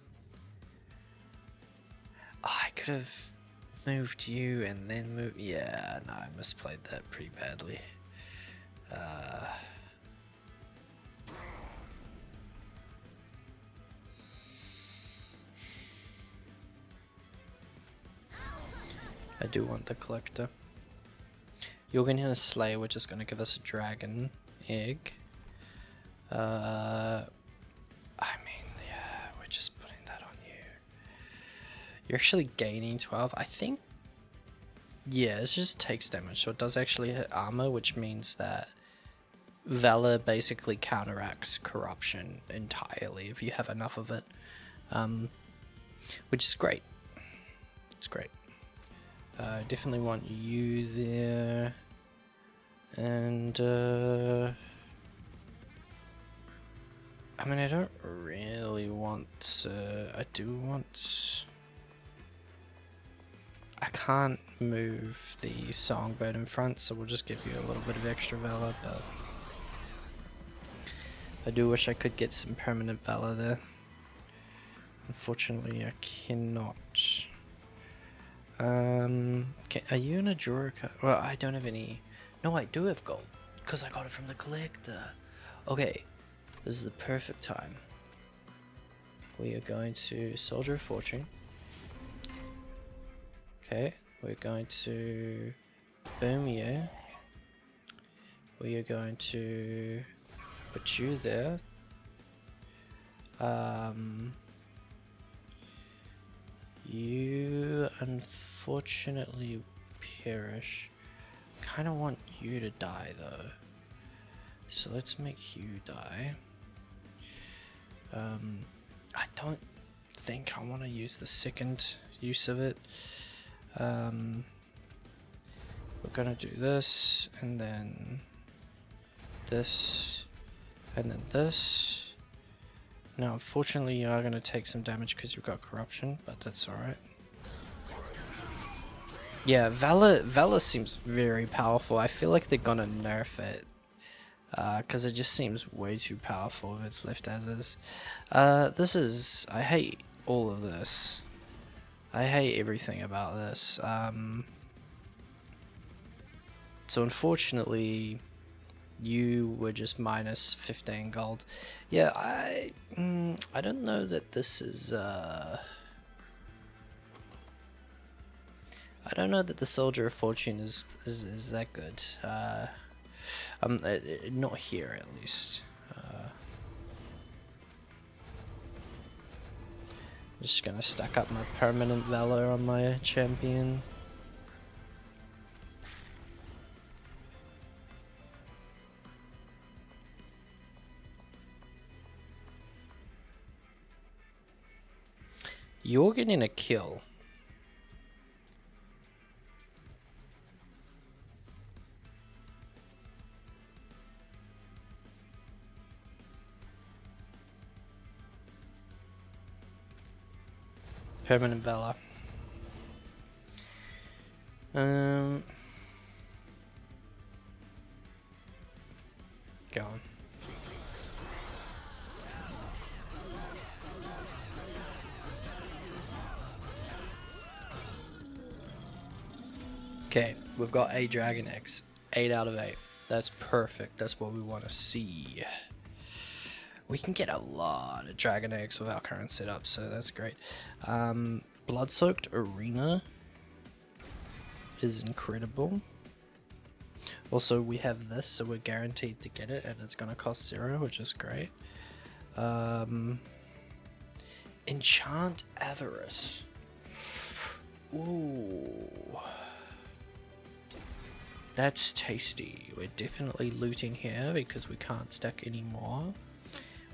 Oh, I could have moved you and then moved... Yeah, no, I misplayed that pretty badly. I do want the collector. You're going to hit a Slayer, which is going to give us a dragon egg. I mean, yeah, we're just putting that on you. You're actually gaining 12. I think, yeah, it just takes damage. So it does actually hit armor, which means that Valor basically counteracts corruption entirely if you have enough of it. Which is great. It's great. I definitely want you there. And, I mean, I don't really want, I do want... I can't move the songbird in front, so we'll just give you a little bit of extra valor, but... I do wish I could get some permanent valor there. Unfortunately, I cannot. Are you in a drawer card? Well, I don't have any... No, I do have gold, because I got it from the collector. Okay. This is the perfect time. We are going to Soldier of Fortune. Okay, we're going to boom you. We are going to put you there. You unfortunately perish. Kind of want you to die though. So let's make you die. I don't think I want to use the second use of it. We're gonna do this, and then this, and then this. Now, unfortunately, you are gonna take some damage because you've got corruption, but that's alright. Yeah, Valor seems very powerful. I feel like they're gonna nerf it. Because it just seems way too powerful if it's left as is. This is... I hate all of this. I hate everything about this. So unfortunately, you were just minus 15 gold. Yeah, I don't know that this is... I don't know that the Soldier of Fortune is that good. Not here at least. Just gonna stack up my permanent valor on my champion. You're getting a kill. Permanent valor. Go on. Okay, we've got a Dragon X. 8 out of 8. That's perfect. That's what we want to see. We can get a lot of Dragon Eggs with our current setup, so that's great. Blood-Soaked Arena is incredible. Also, we have this, so we're guaranteed to get it, and it's going to cost 0, which is great. Enchant Avarice. Ooh. That's tasty. We're definitely looting here because we can't stack any more.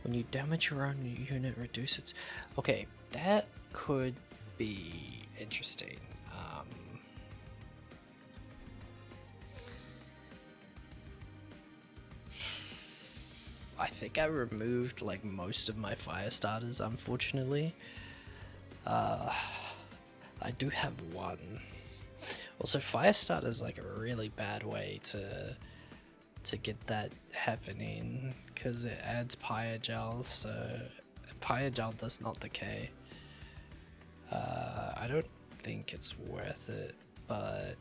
When you damage your own unit, reduce its... Okay, that could be interesting. I think I removed like most of my fire starters, unfortunately. I do have one. Also, fire starter is like a really bad way to get that happening because it adds pyogel, so pyogel does not decay. I don't think it's worth it, but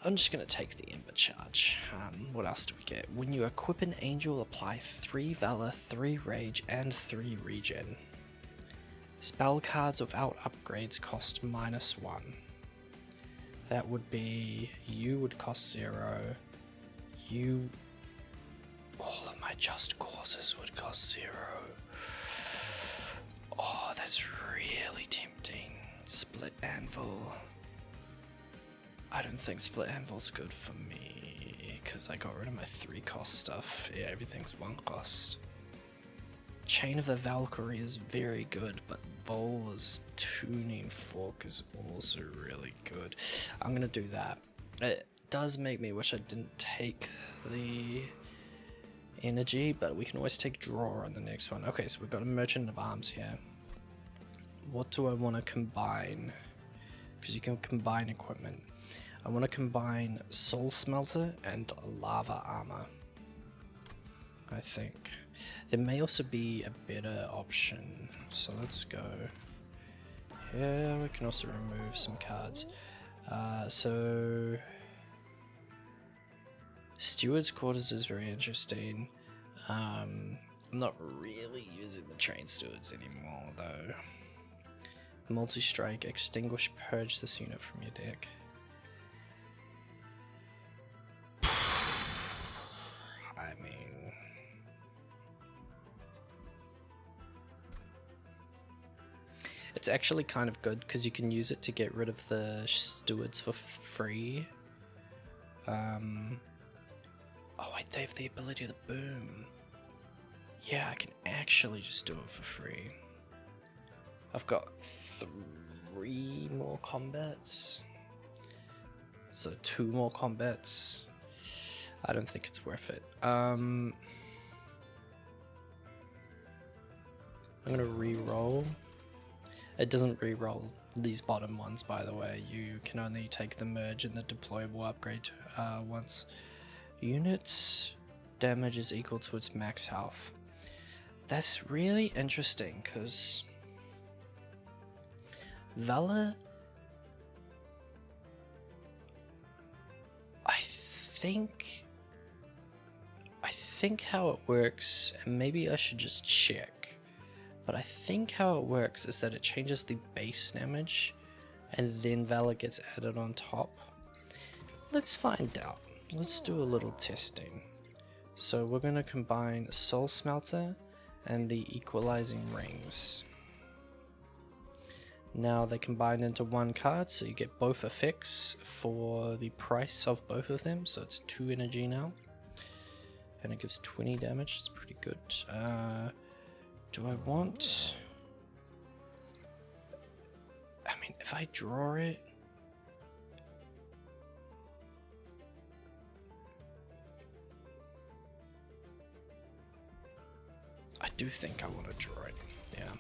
I'm just gonna take the Ember Charge. What else do we get? When you equip an angel, apply 3 Valor, 3 Rage, and 3 Regen. Spell cards without upgrades cost -1. That would be, you would cost 0. All of my Just Causes would cost 0. Oh, that's really tempting. Split Anvil. I don't think Split Anvil's good for me, because I got rid of my 3 cost stuff. Yeah, everything's 1 cost. Chain of the Valkyrie is very good, but Vola's Tuning Fork is also really good. I'm gonna do that. It does make me wish I didn't take the energy, but we can always take Draw on the next one. Okay, so we've got a Merchant of Arms here. What do I want to combine? Because you can combine equipment. I want to combine Soul Smelter and Lava Armor, I think. There may also be a better option, so let's go. Yeah, we can also remove some cards. So Steward's Quarters is very interesting. I'm not really using the Train Stewards anymore though. Multi-strike, extinguish, purge this unit from your deck. I mean, it's actually kind of good because you can use it to get rid of the stewards for free. Oh wait, they have the ability to boom. Yeah, I can actually just do it for free. I've got 3 more combats. So 2 more combats. I don't think it's worth it. I'm gonna re-roll. It doesn't re-roll these bottom ones, by the way. You can only take the merge and the deployable upgrade once. Units damage is equal to its max health. That's really interesting because Valor, I think how it works, and maybe I should just check, but I think how it works is that it changes the base damage and then Valor gets added on top. Let's find out. Let's do a little testing. So we're going to combine Soul Smelter and the Equalizing Rings. Now they combine into 1 card, so you get both effects for the price of both of them, so it's 2 energy now. And it gives 20 damage, it's pretty good. Do I want... I mean, if I draw it... I do think I want to draw it, yeah.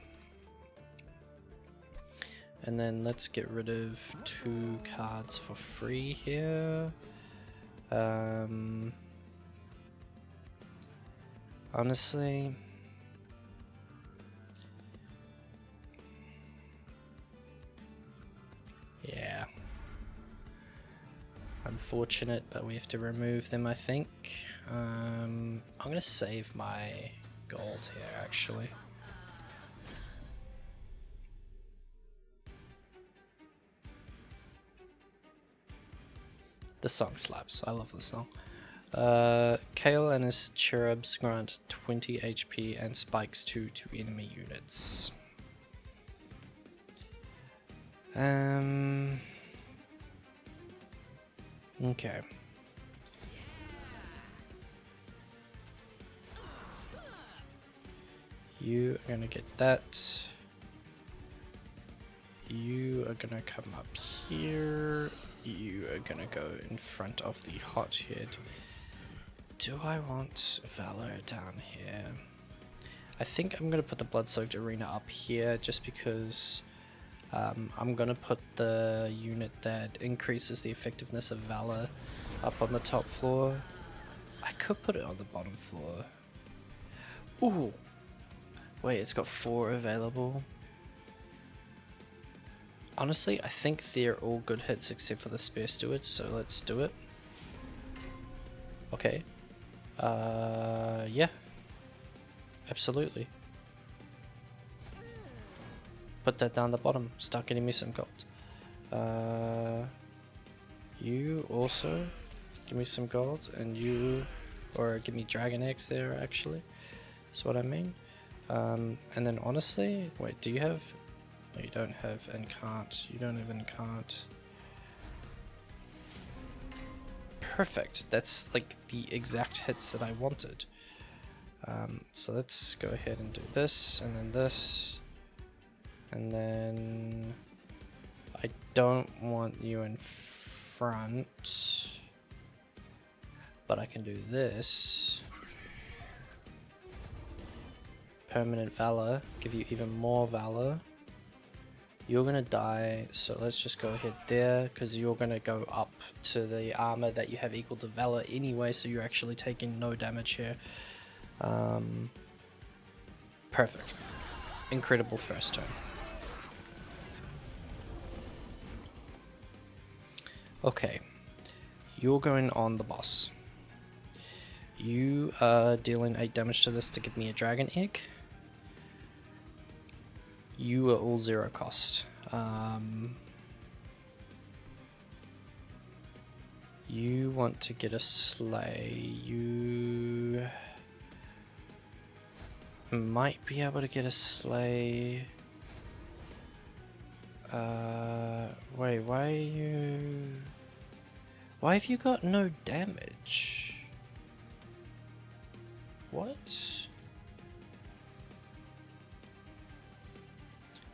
And then let's get rid of 2 cards for free here. Honestly, yeah. Unfortunate, but we have to remove them, I think. I'm gonna save my gold here, actually. The song slaps. I love the song. Cael and his Cherubs grant 20 HP and spikes 2 to enemy units. Okay. You are gonna get that. You are gonna come up here. You are gonna go in front of the hothead. do I want Valor down here? I think I'm going to put the Blood-Soaked Arena up here just because I'm going to put the unit that increases the effectiveness of Valor up on the top floor. I could put it on the bottom floor. Ooh! Wait, it's got 4 available. Honestly, I think they're all good hits except for the Spear Steward, so let's do it. Okay. Yeah. Absolutely. Put that down the bottom. Start getting me some gold. You also give me some gold, and you, or give me dragon eggs there actually. That's what I mean. And then honestly, wait, do you have? No, you don't have and can't. You don't have and can't. Perfect. That's like the exact hits that I wanted. So let's go ahead and do this, and then this, and then I don't want you in front, but I can do this. Permanent Valor, give you even more Valor. You're gonna die, so let's just go ahead there, because you're gonna go up to the armor that you have equal to Valor anyway, so you're actually taking no damage here. Perfect. Incredible first turn. Okay, you're going on the boss. You are dealing 8 damage to this to give me a dragon egg. You are all 0 cost. You want to get a slay. You might be able to get a slay. Wait, why are you... Why have you got no damage? What?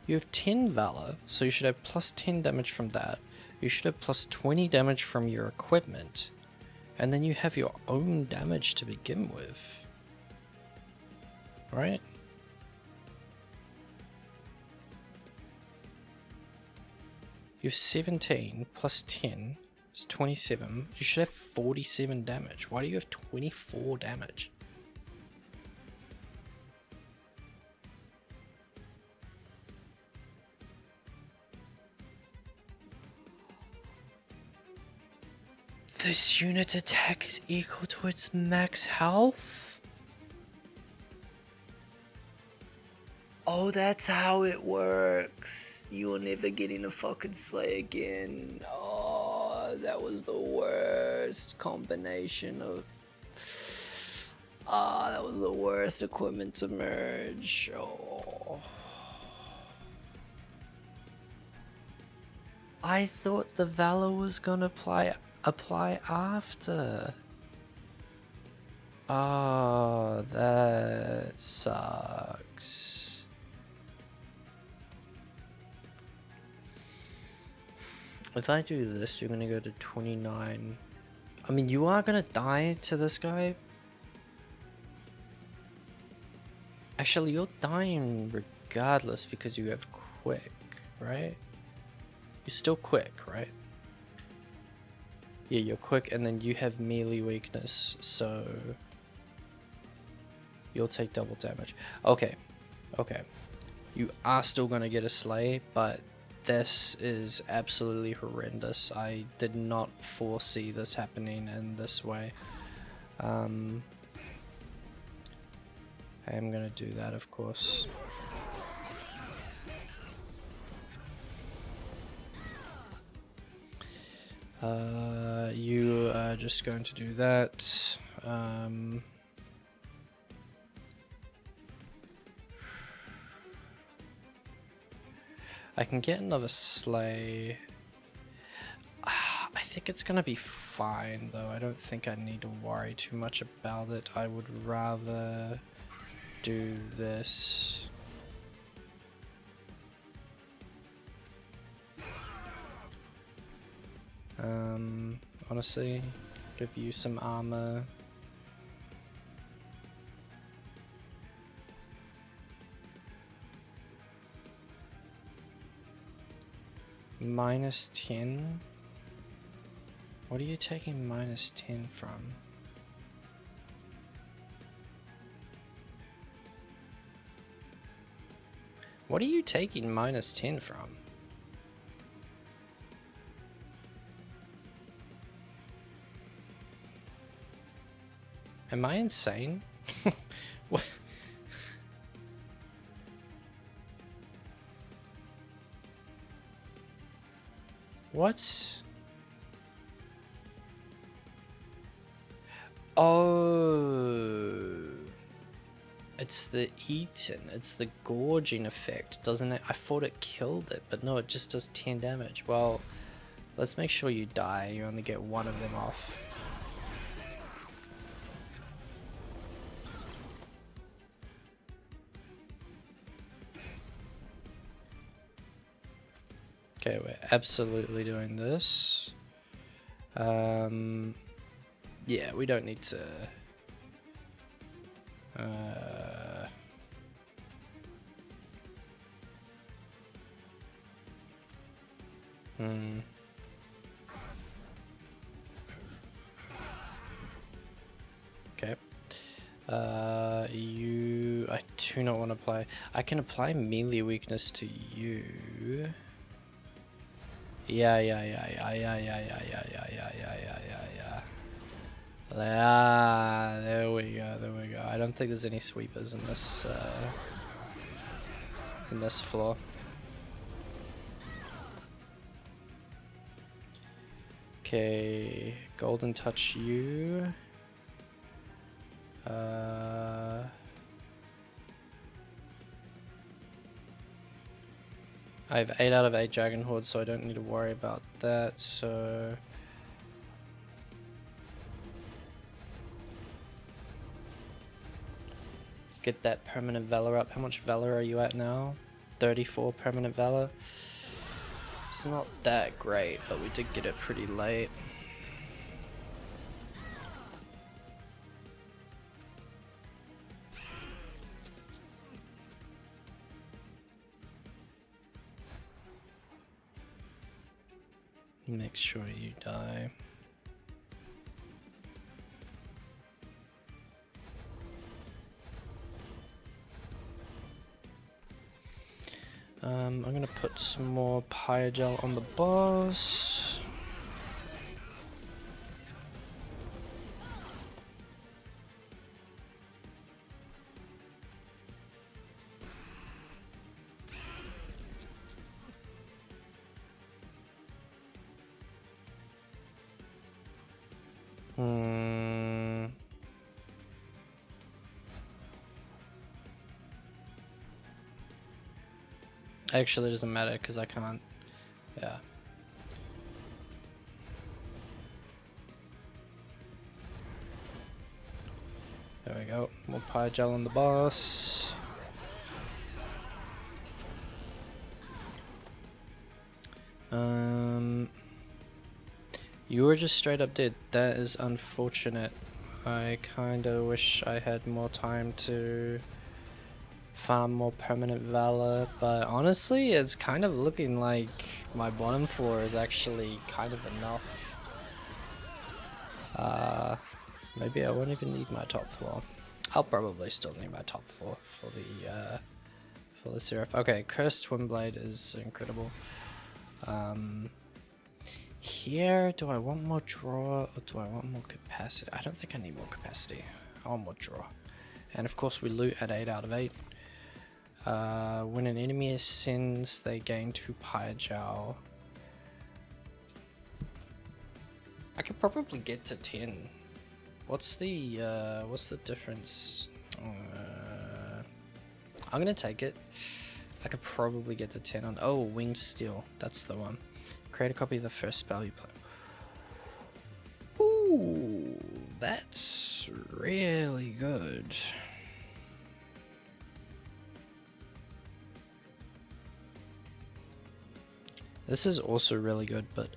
You have 10 Valor, so you should have plus 10 damage from that. You should have plus 20 damage from your equipment. And then you have your own damage to begin with. Right? You have 17 plus 10 is 27. You should have 47 damage. Why do you have 24 damage? This unit's attack is equal to its max health? Oh, that's how it works. You're never getting a fucking slay again. Oh, that was the worst combination of... Ah, that was the worst equipment to merge. Oh. I thought the Valor was gonna apply after. Oh, that sucks. If I do this, you're gonna go to 29. I mean, you are gonna die to this guy. Actually, you're dying regardless because you have quick, right? You're still quick, right? Yeah, you're quick, and then you have melee weakness, so you'll take double damage. Okay, okay. You are still gonna get a slay, but this is absolutely horrendous. I did not foresee this happening in this way. I am gonna do that, of course. You are just going to do that. I can get another slay. I think it's gonna be fine though. I don't think I need to worry too much about it. I would rather do this. Honestly, give you some armor. Minus 10? What are you taking minus 10 from? What are you taking minus 10 from? Am I insane? What? What? Oh, it's the eaten, it's the gorging effect, doesn't it? I thought it killed it, but no, it just does 10 damage. Well, let's make sure you die. You only get one of them off. Okay, we're absolutely doing this. Yeah, we don't need to... Okay. I do not want to play. I can apply melee weakness to you. Yeah. Ah, there we go. I don't think there's any sweepers in this floor. Okay, golden touch you. I have 8 out of 8 Dragon Hordes, so I don't need to worry about that, so... Get that permanent valor up. How much valor are you at now? 34 permanent valor. It's not that great, but we did get it pretty late. Make sure you die. I'm gonna put some more Pyogel on the boss. Actually, it doesn't matter because I can't. Yeah. There we go. More Pyogel on the boss. You were just straight up dead. That is unfortunate. I kinda wish I had more time to farm more permanent valor, but honestly it's kind of looking like my bottom floor is actually kind of enough. Maybe I won't even need my top floor. I'll probably still need my top floor for the Seraph. Okay, Cursed Twinblade is incredible. Here, do I want more draw or do I want more capacity? I don't think I need more capacity. I want more draw. And of course we loot at 8 out of 8. When an enemy ascends, they gain 2 Pyogel. I could probably get to 10. What's the difference? I'm gonna take it. I could probably get to 10 on. Oh, Winged Steel. That's the one. Create a copy of the first spell you play. Ooh, that's really good. This is also really good, but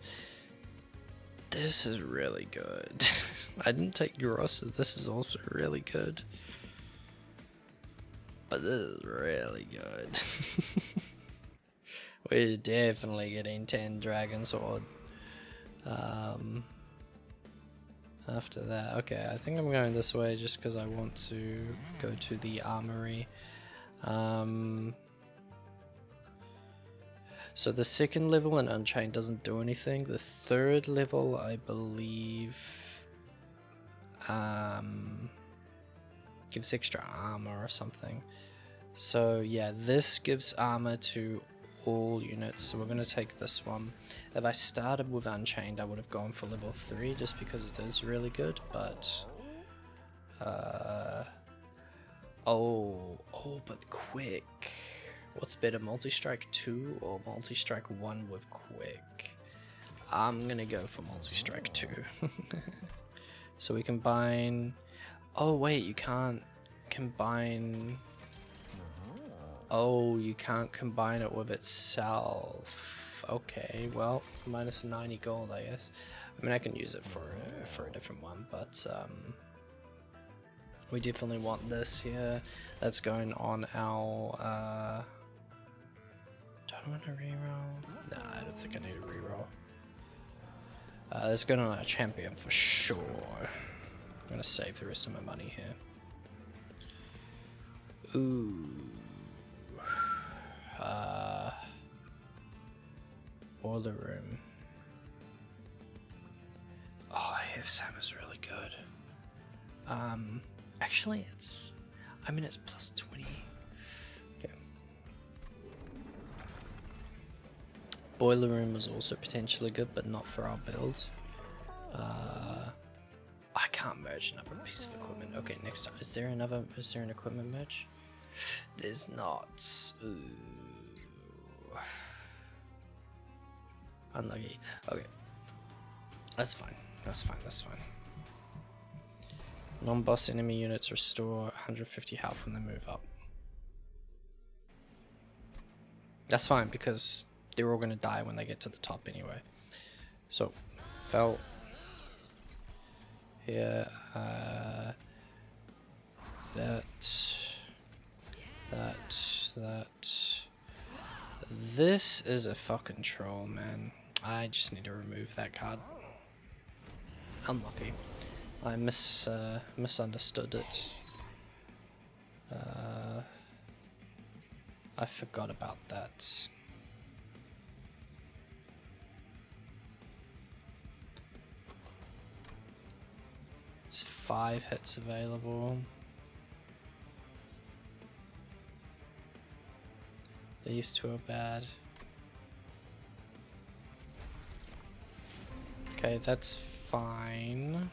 this is really good. I didn't take Eurosa. This is also really good. But this is really good. We're definitely getting 10 Dragon Sword. After that, okay, I think I'm going this way just because I want to go to the armory. So the second level in Unchained doesn't do anything. The third level, I believe, gives extra armor or something. So yeah, this gives armor to all units, so we're going to take this one. If I started with Unchained, I would have gone for level 3 just because it is really good, but but quick. What's better, multi-strike 2 or multi-strike 1 with quick? I'm gonna go for multi-strike 2. So we combine. Oh wait, you can't combine. Oh, you can't combine it with itself. Okay, well, minus 90 gold, I guess. I mean, I can use it for a different one, but we definitely want this here. That's going on our. Do I want to reroll? Nah, I don't think I need to reroll. That's going on our champion for sure. I'm gonna save the rest of my money here. Ooh. Boiler room. Oh, Sam is really good. Actually, it's plus 20. Okay. Boiler room was also potentially good, but not for our build. I can't merge another piece of equipment. Okay, next time. Is there an equipment merge? There's not. Ooh. Unlucky. Okay. That's fine. That's fine. Non-boss enemy units restore 150 health when they move up. That's fine because they're all going to die when they get to the top anyway. So, fell here. That. This is a fucking troll, man. I just need to remove that card. Unlucky. I misunderstood it. I forgot about that. There's 5 hits available. These 2 are bad. Okay, that's fine.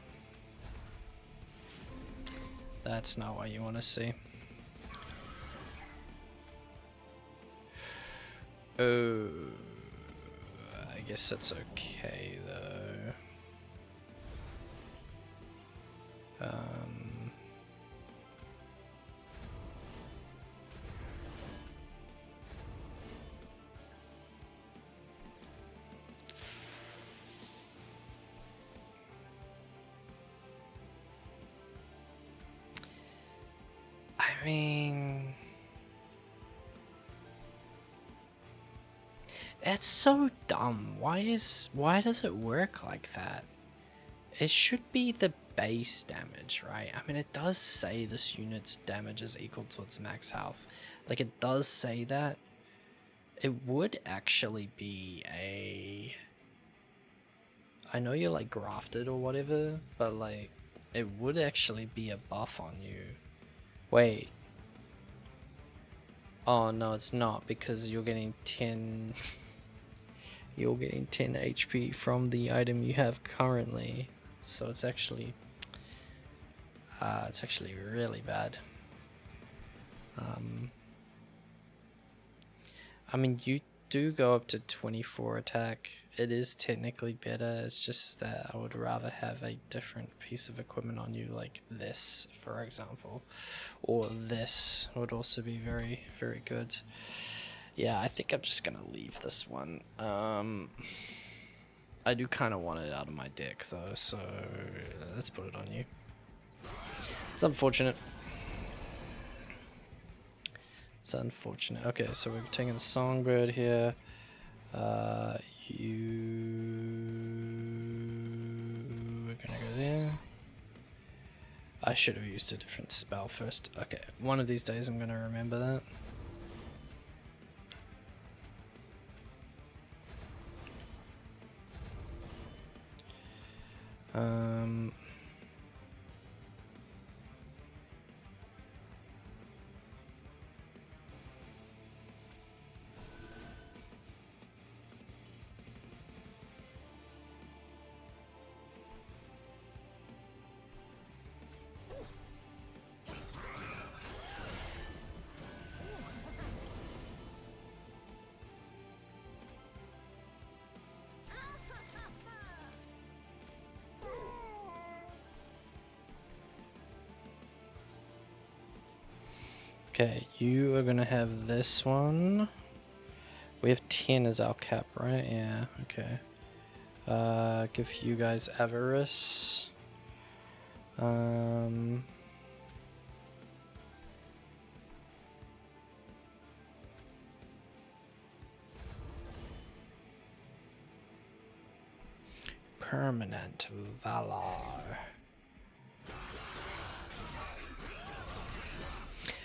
That's not what you want to see. Oh, I guess that's okay though. I mean, it's so dumb. Why does it work like that? It should be the base damage, right? I mean, it does say this unit's damage is equal to its max health. Like, it does say that. It would actually be a... I know you're like grafted or whatever, but like, it would actually be a buff on you. Wait. Oh no, it's not, because you're getting 10 you're getting 10 HP from the item you have currently. So it's actually really bad. I mean, you do go up to 24 attack. It is technically better. It's just that I would rather have a different piece of equipment on you, like this, for example, or this would also be very, very good. Yeah, I think I'm just gonna leave this one. I do kind of want it out of my deck though, so let's put it on you. It's unfortunate. It's unfortunate. Okay, so we're taking Songbird here. We're gonna go there. I should have used a different spell first. Okay, one of these days I'm gonna remember that. Okay, you are gonna have this one. We have 10 as our cap, right? Yeah, okay. Give you guys Avarice. Permanent Valor.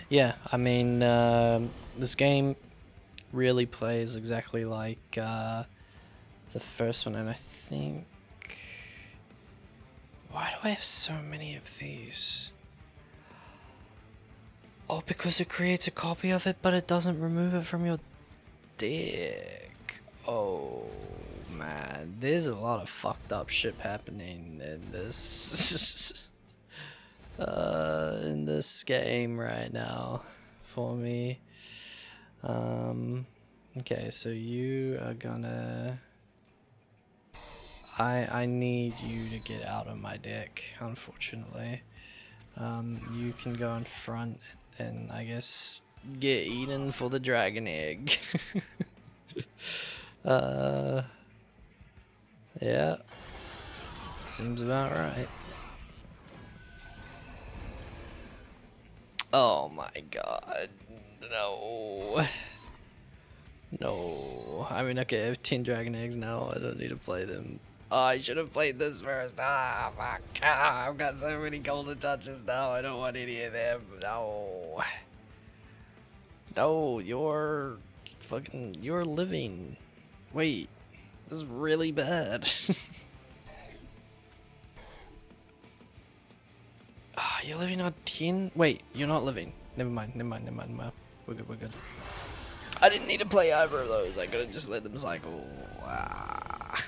Yeah, I mean, this game really plays exactly like the first one, and I think... Why do I have so many of these? Oh, because it creates a copy of it, but it doesn't remove it from your deck. Oh, man. There's a lot of fucked up shit happening in this... in this game right now for me. Okay, so you are gonna... I need you to get out of my deck, unfortunately. You can go in front and I guess get eaten for the dragon egg. Yeah, seems about right. Oh my god, no. No, I mean, okay, I have 10 dragon eggs now, I don't need to play them. Oh, I should have played this first. Ah, fuck. Ah, I've got so many golden touches now, I don't want any of them. No. No, you're fucking, you're living. Wait, this is really bad. Ah, you're living on 10? Wait, you're not living. Never mind. We're good. I didn't need to play either of those. I could have just let them cycle. Ah.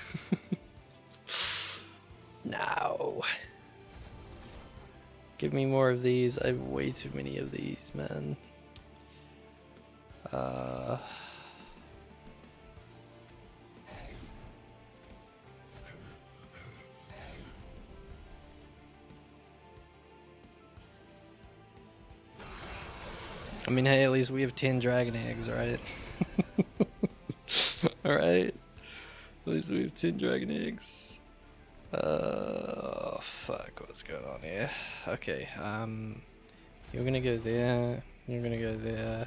No. Give me more of these. I have way too many of these, man. I mean, hey, at least we have 10 dragon eggs, right? Alright. At least we have 10 dragon eggs. Fuck, what's going on here? Okay, you're gonna go there, you're gonna go there,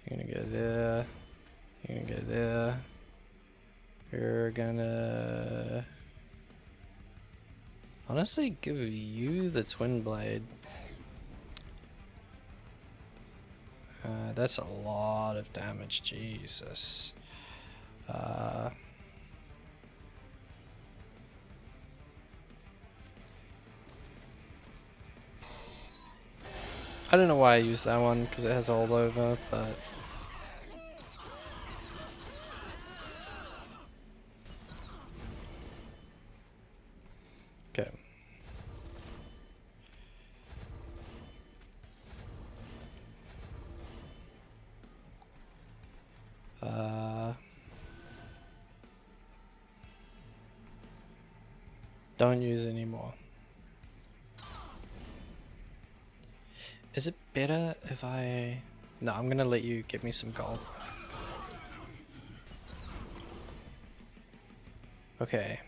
you're gonna go there, you're gonna go there, you're gonna... Honestly, give you the twin blade. That's a lot of damage, Jesus. I don't know why I used that one, because it has hold over, but... Okay. Don't use anymore. Is it better if I... No, I'm gonna let you give me some gold. Okay.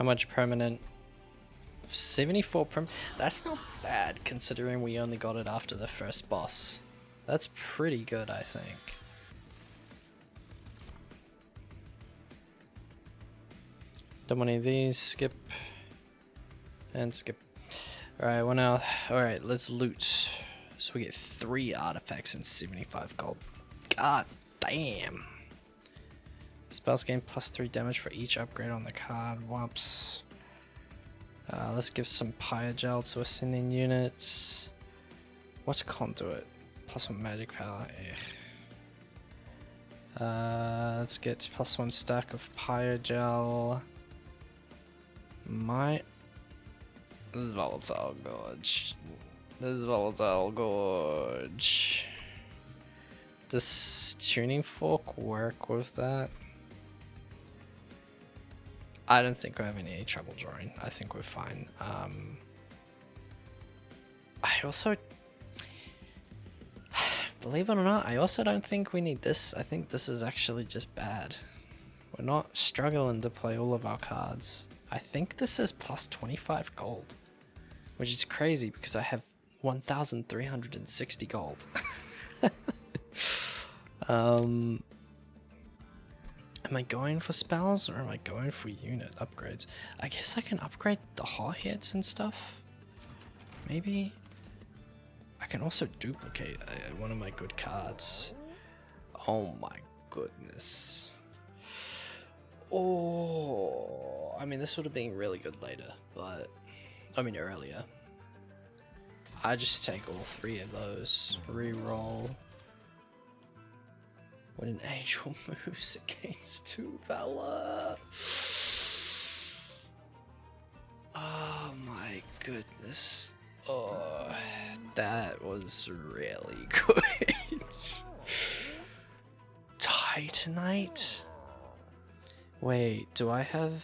How much permanent? 74 That's not bad considering we only got it after the first boss. That's pretty good, I think. Done one of these, skip. And skip. Alright, well now, alright, let's loot. So we get 3 artifacts and 75 gold. God damn. Spells gain +3 damage for each upgrade on the card. Whoops. Let's give some Pyogel to ascending units. What's conduit? +1 magic power. Let's get +1 stack of Pyogel. This is volatile gorge. Does tuning fork work with that? I don't think we're having any trouble drawing. I think we're fine. I also, believe it or not, I also don't think we need this. I think this is actually just bad. We're not struggling to play all of our cards. I think this is +25 gold, which is crazy because I have 1,360 gold. Am I going for spells or am I going for unit upgrades? I guess I can upgrade the hardheads and stuff. Maybe. I can also duplicate one of my good cards. Oh my goodness. Oh, I mean, this would have been really good later, but I mean earlier. I just take all 3 of those, re-roll. When an angel moves against 2 Valor. Oh my goodness. Oh, that was really good. Titanite? Wait, do I have...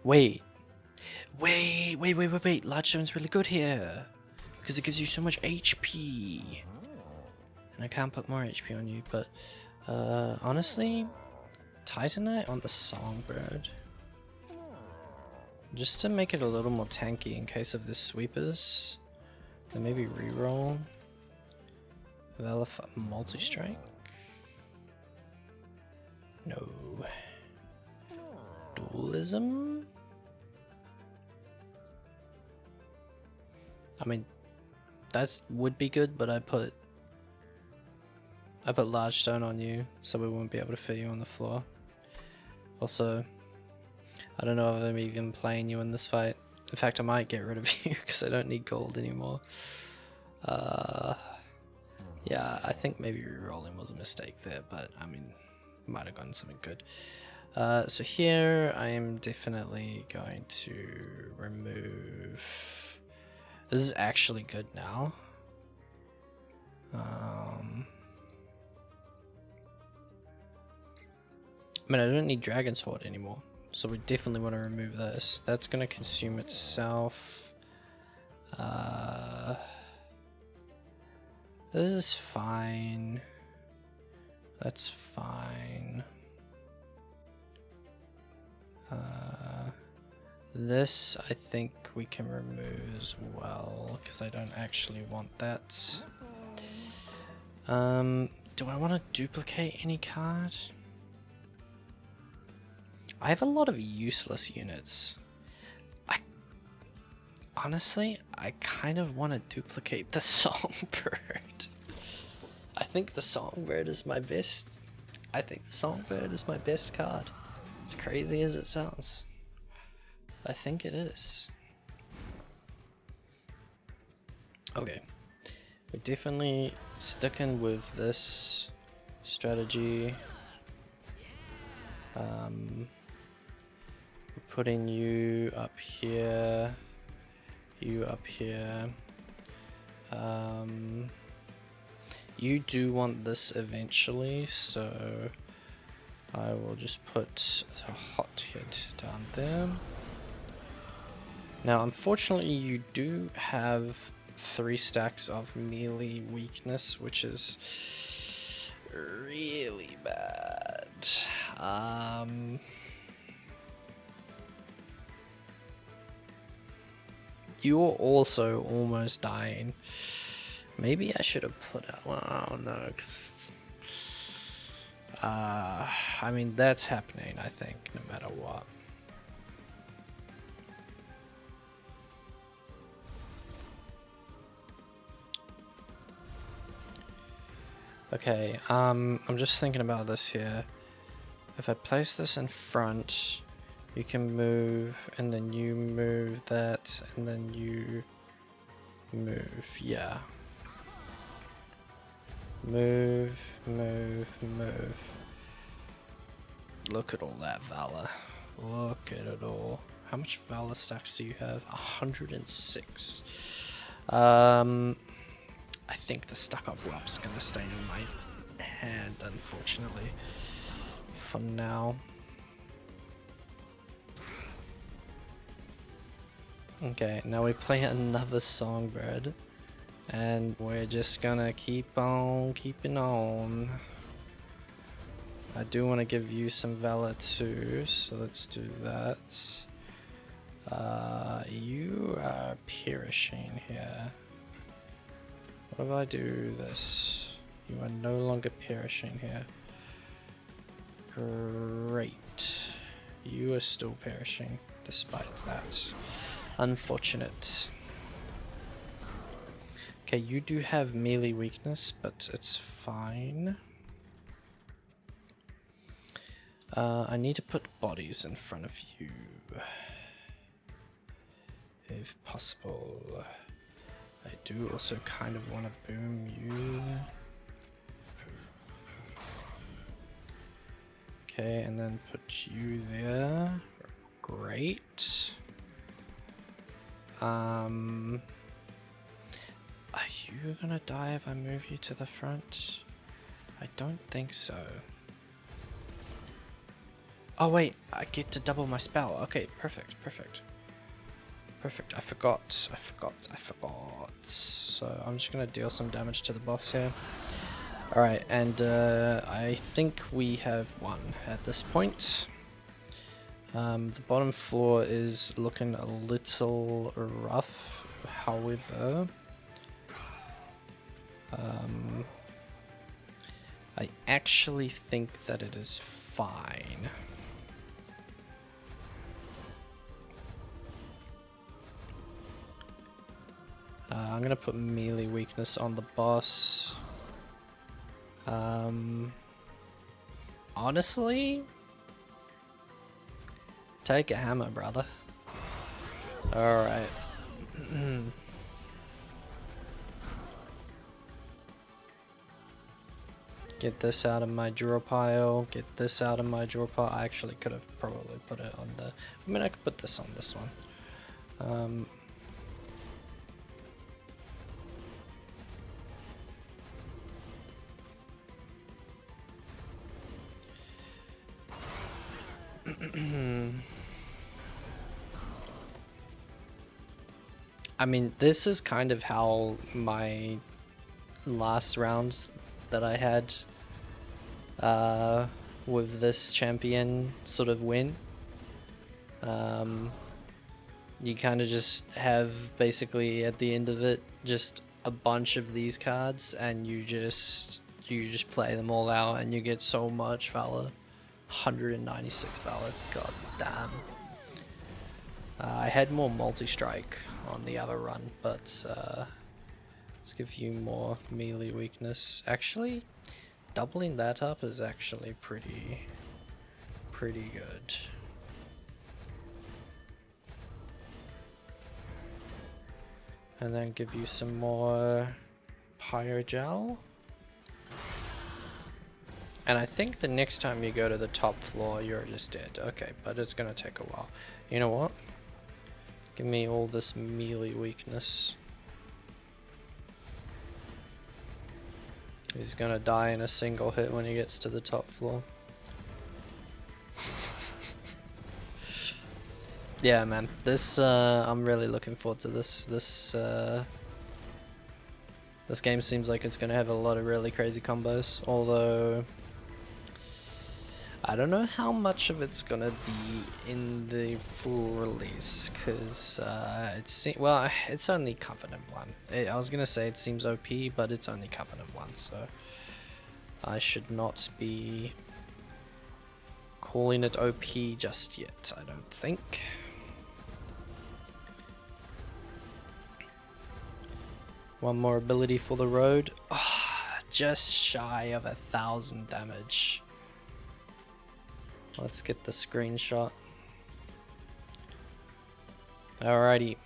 Wait. Large stone's really good here. Because it gives you so much HP. And I can't put more HP on you, but honestly, Titanite on the Songbird. Just to make it a little more tanky in case of the sweepers. Then maybe reroll. Develop multi-strike. No. Dualism? I mean, that would be good, but I put large stone on you, so we won't be able to fit you on the floor. Also, I don't know if I'm even playing you in this fight. In fact, I might get rid of you because I don't need gold anymore. Yeah, I think maybe rerolling was a mistake there, but I mean, might have gotten something good. So here I am definitely going to remove... This is actually good now. I mean, I don't need Dragon Sword anymore, so we definitely want to remove this. That's going to consume itself. This is fine. That's fine. This I think we can remove as well because I don't actually want that. Do I want to duplicate any card? I have a lot of useless units. Honestly, I kind of want to duplicate the Songbird. I think the Songbird is my best. I think the Songbird is my best card. As crazy as it sounds. I think it is. Okay. We're definitely sticking with this strategy. We're putting you up here. You up here. You do want this eventually, so I will just put a hot hit down there. Now, unfortunately, you do have 3 stacks of melee weakness, which is really bad. You're also almost dying. Maybe I should have put out. Well, oh no, I mean that's happening. I think no matter what. Okay, I'm just thinking about this here. If I place this in front, you can move, and then you move that, and then you move, yeah. Move, move, move. Look at all that Valor. Look at it all. How much Valor stacks do you have? 106. I think the stuck-up Rob's gonna stay in my hand, unfortunately, for now. Okay, now we play another Songbird, and we're just gonna keep on keeping on. I do want to give you some Valor too, so let's do that. You are perishing here. What if I do this? You are no longer perishing here. Great. You are still perishing despite that. Unfortunate. Okay, you do have melee weakness, but it's fine. I need to put bodies in front of you. If possible. I do also kind of want to boom you. Okay, and then put you there. Great. Are you gonna die if I move you to the front? I don't think so. Oh wait, I get to double my spell. Okay, perfect, perfect. Perfect, I forgot. So I'm just gonna deal some damage to the boss here. Alright, and I think we have won at this point. The bottom floor is looking a little rough, however. I actually think that it is fine. I'm gonna put melee weakness on the boss. Honestly, take a hammer, brother. Alright. Get this out of my draw pile. Get this out of my draw pile. I actually could have probably put it on the... I mean, I could put this on this one. I mean, this is kind of how my last rounds that I had with this champion sort of win. You kind of just have basically at the end of it just a bunch of these cards, and you just play them all out, and you get so much Valor. 196 Valor. God damn. I had more multi-strike on the other run, but let's give you more melee weakness. Actually, doubling that up is actually pretty good. And then give you some more Pyrogel. And I think the next time you go to the top floor, you're just dead. Okay, but it's gonna take a while. You know what? Give me all this melee weakness. He's gonna die in a single hit when he gets to the top floor. Yeah, man. This I'm really looking forward to this. This game seems like it's gonna have a lot of really crazy combos. Although I don't know how much of it's gonna be in the full release, because well, it's only Covenant 1. I was gonna say it seems OP, but it's only Covenant 1, so I should not be calling it OP just yet, I don't think. One more ability for the road. Oh, just shy of 1,000 damage. Let's get the screenshot. Alrighty.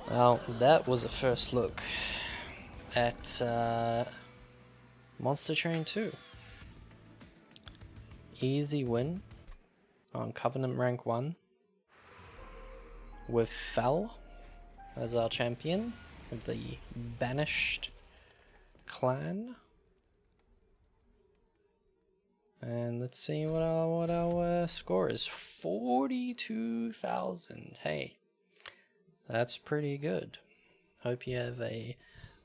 Well, that was a first look at Monster Train 2. Easy win on Covenant rank 1 with Cael as our champion of the Banished clan. And let's see what our score is. 42,000. Hey, that's pretty good. Hope you have a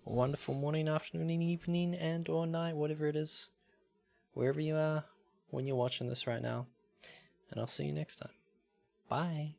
wonderful morning, afternoon, evening, and or night, whatever it is, wherever you are when you're watching this right now. And I'll see you next time. Bye.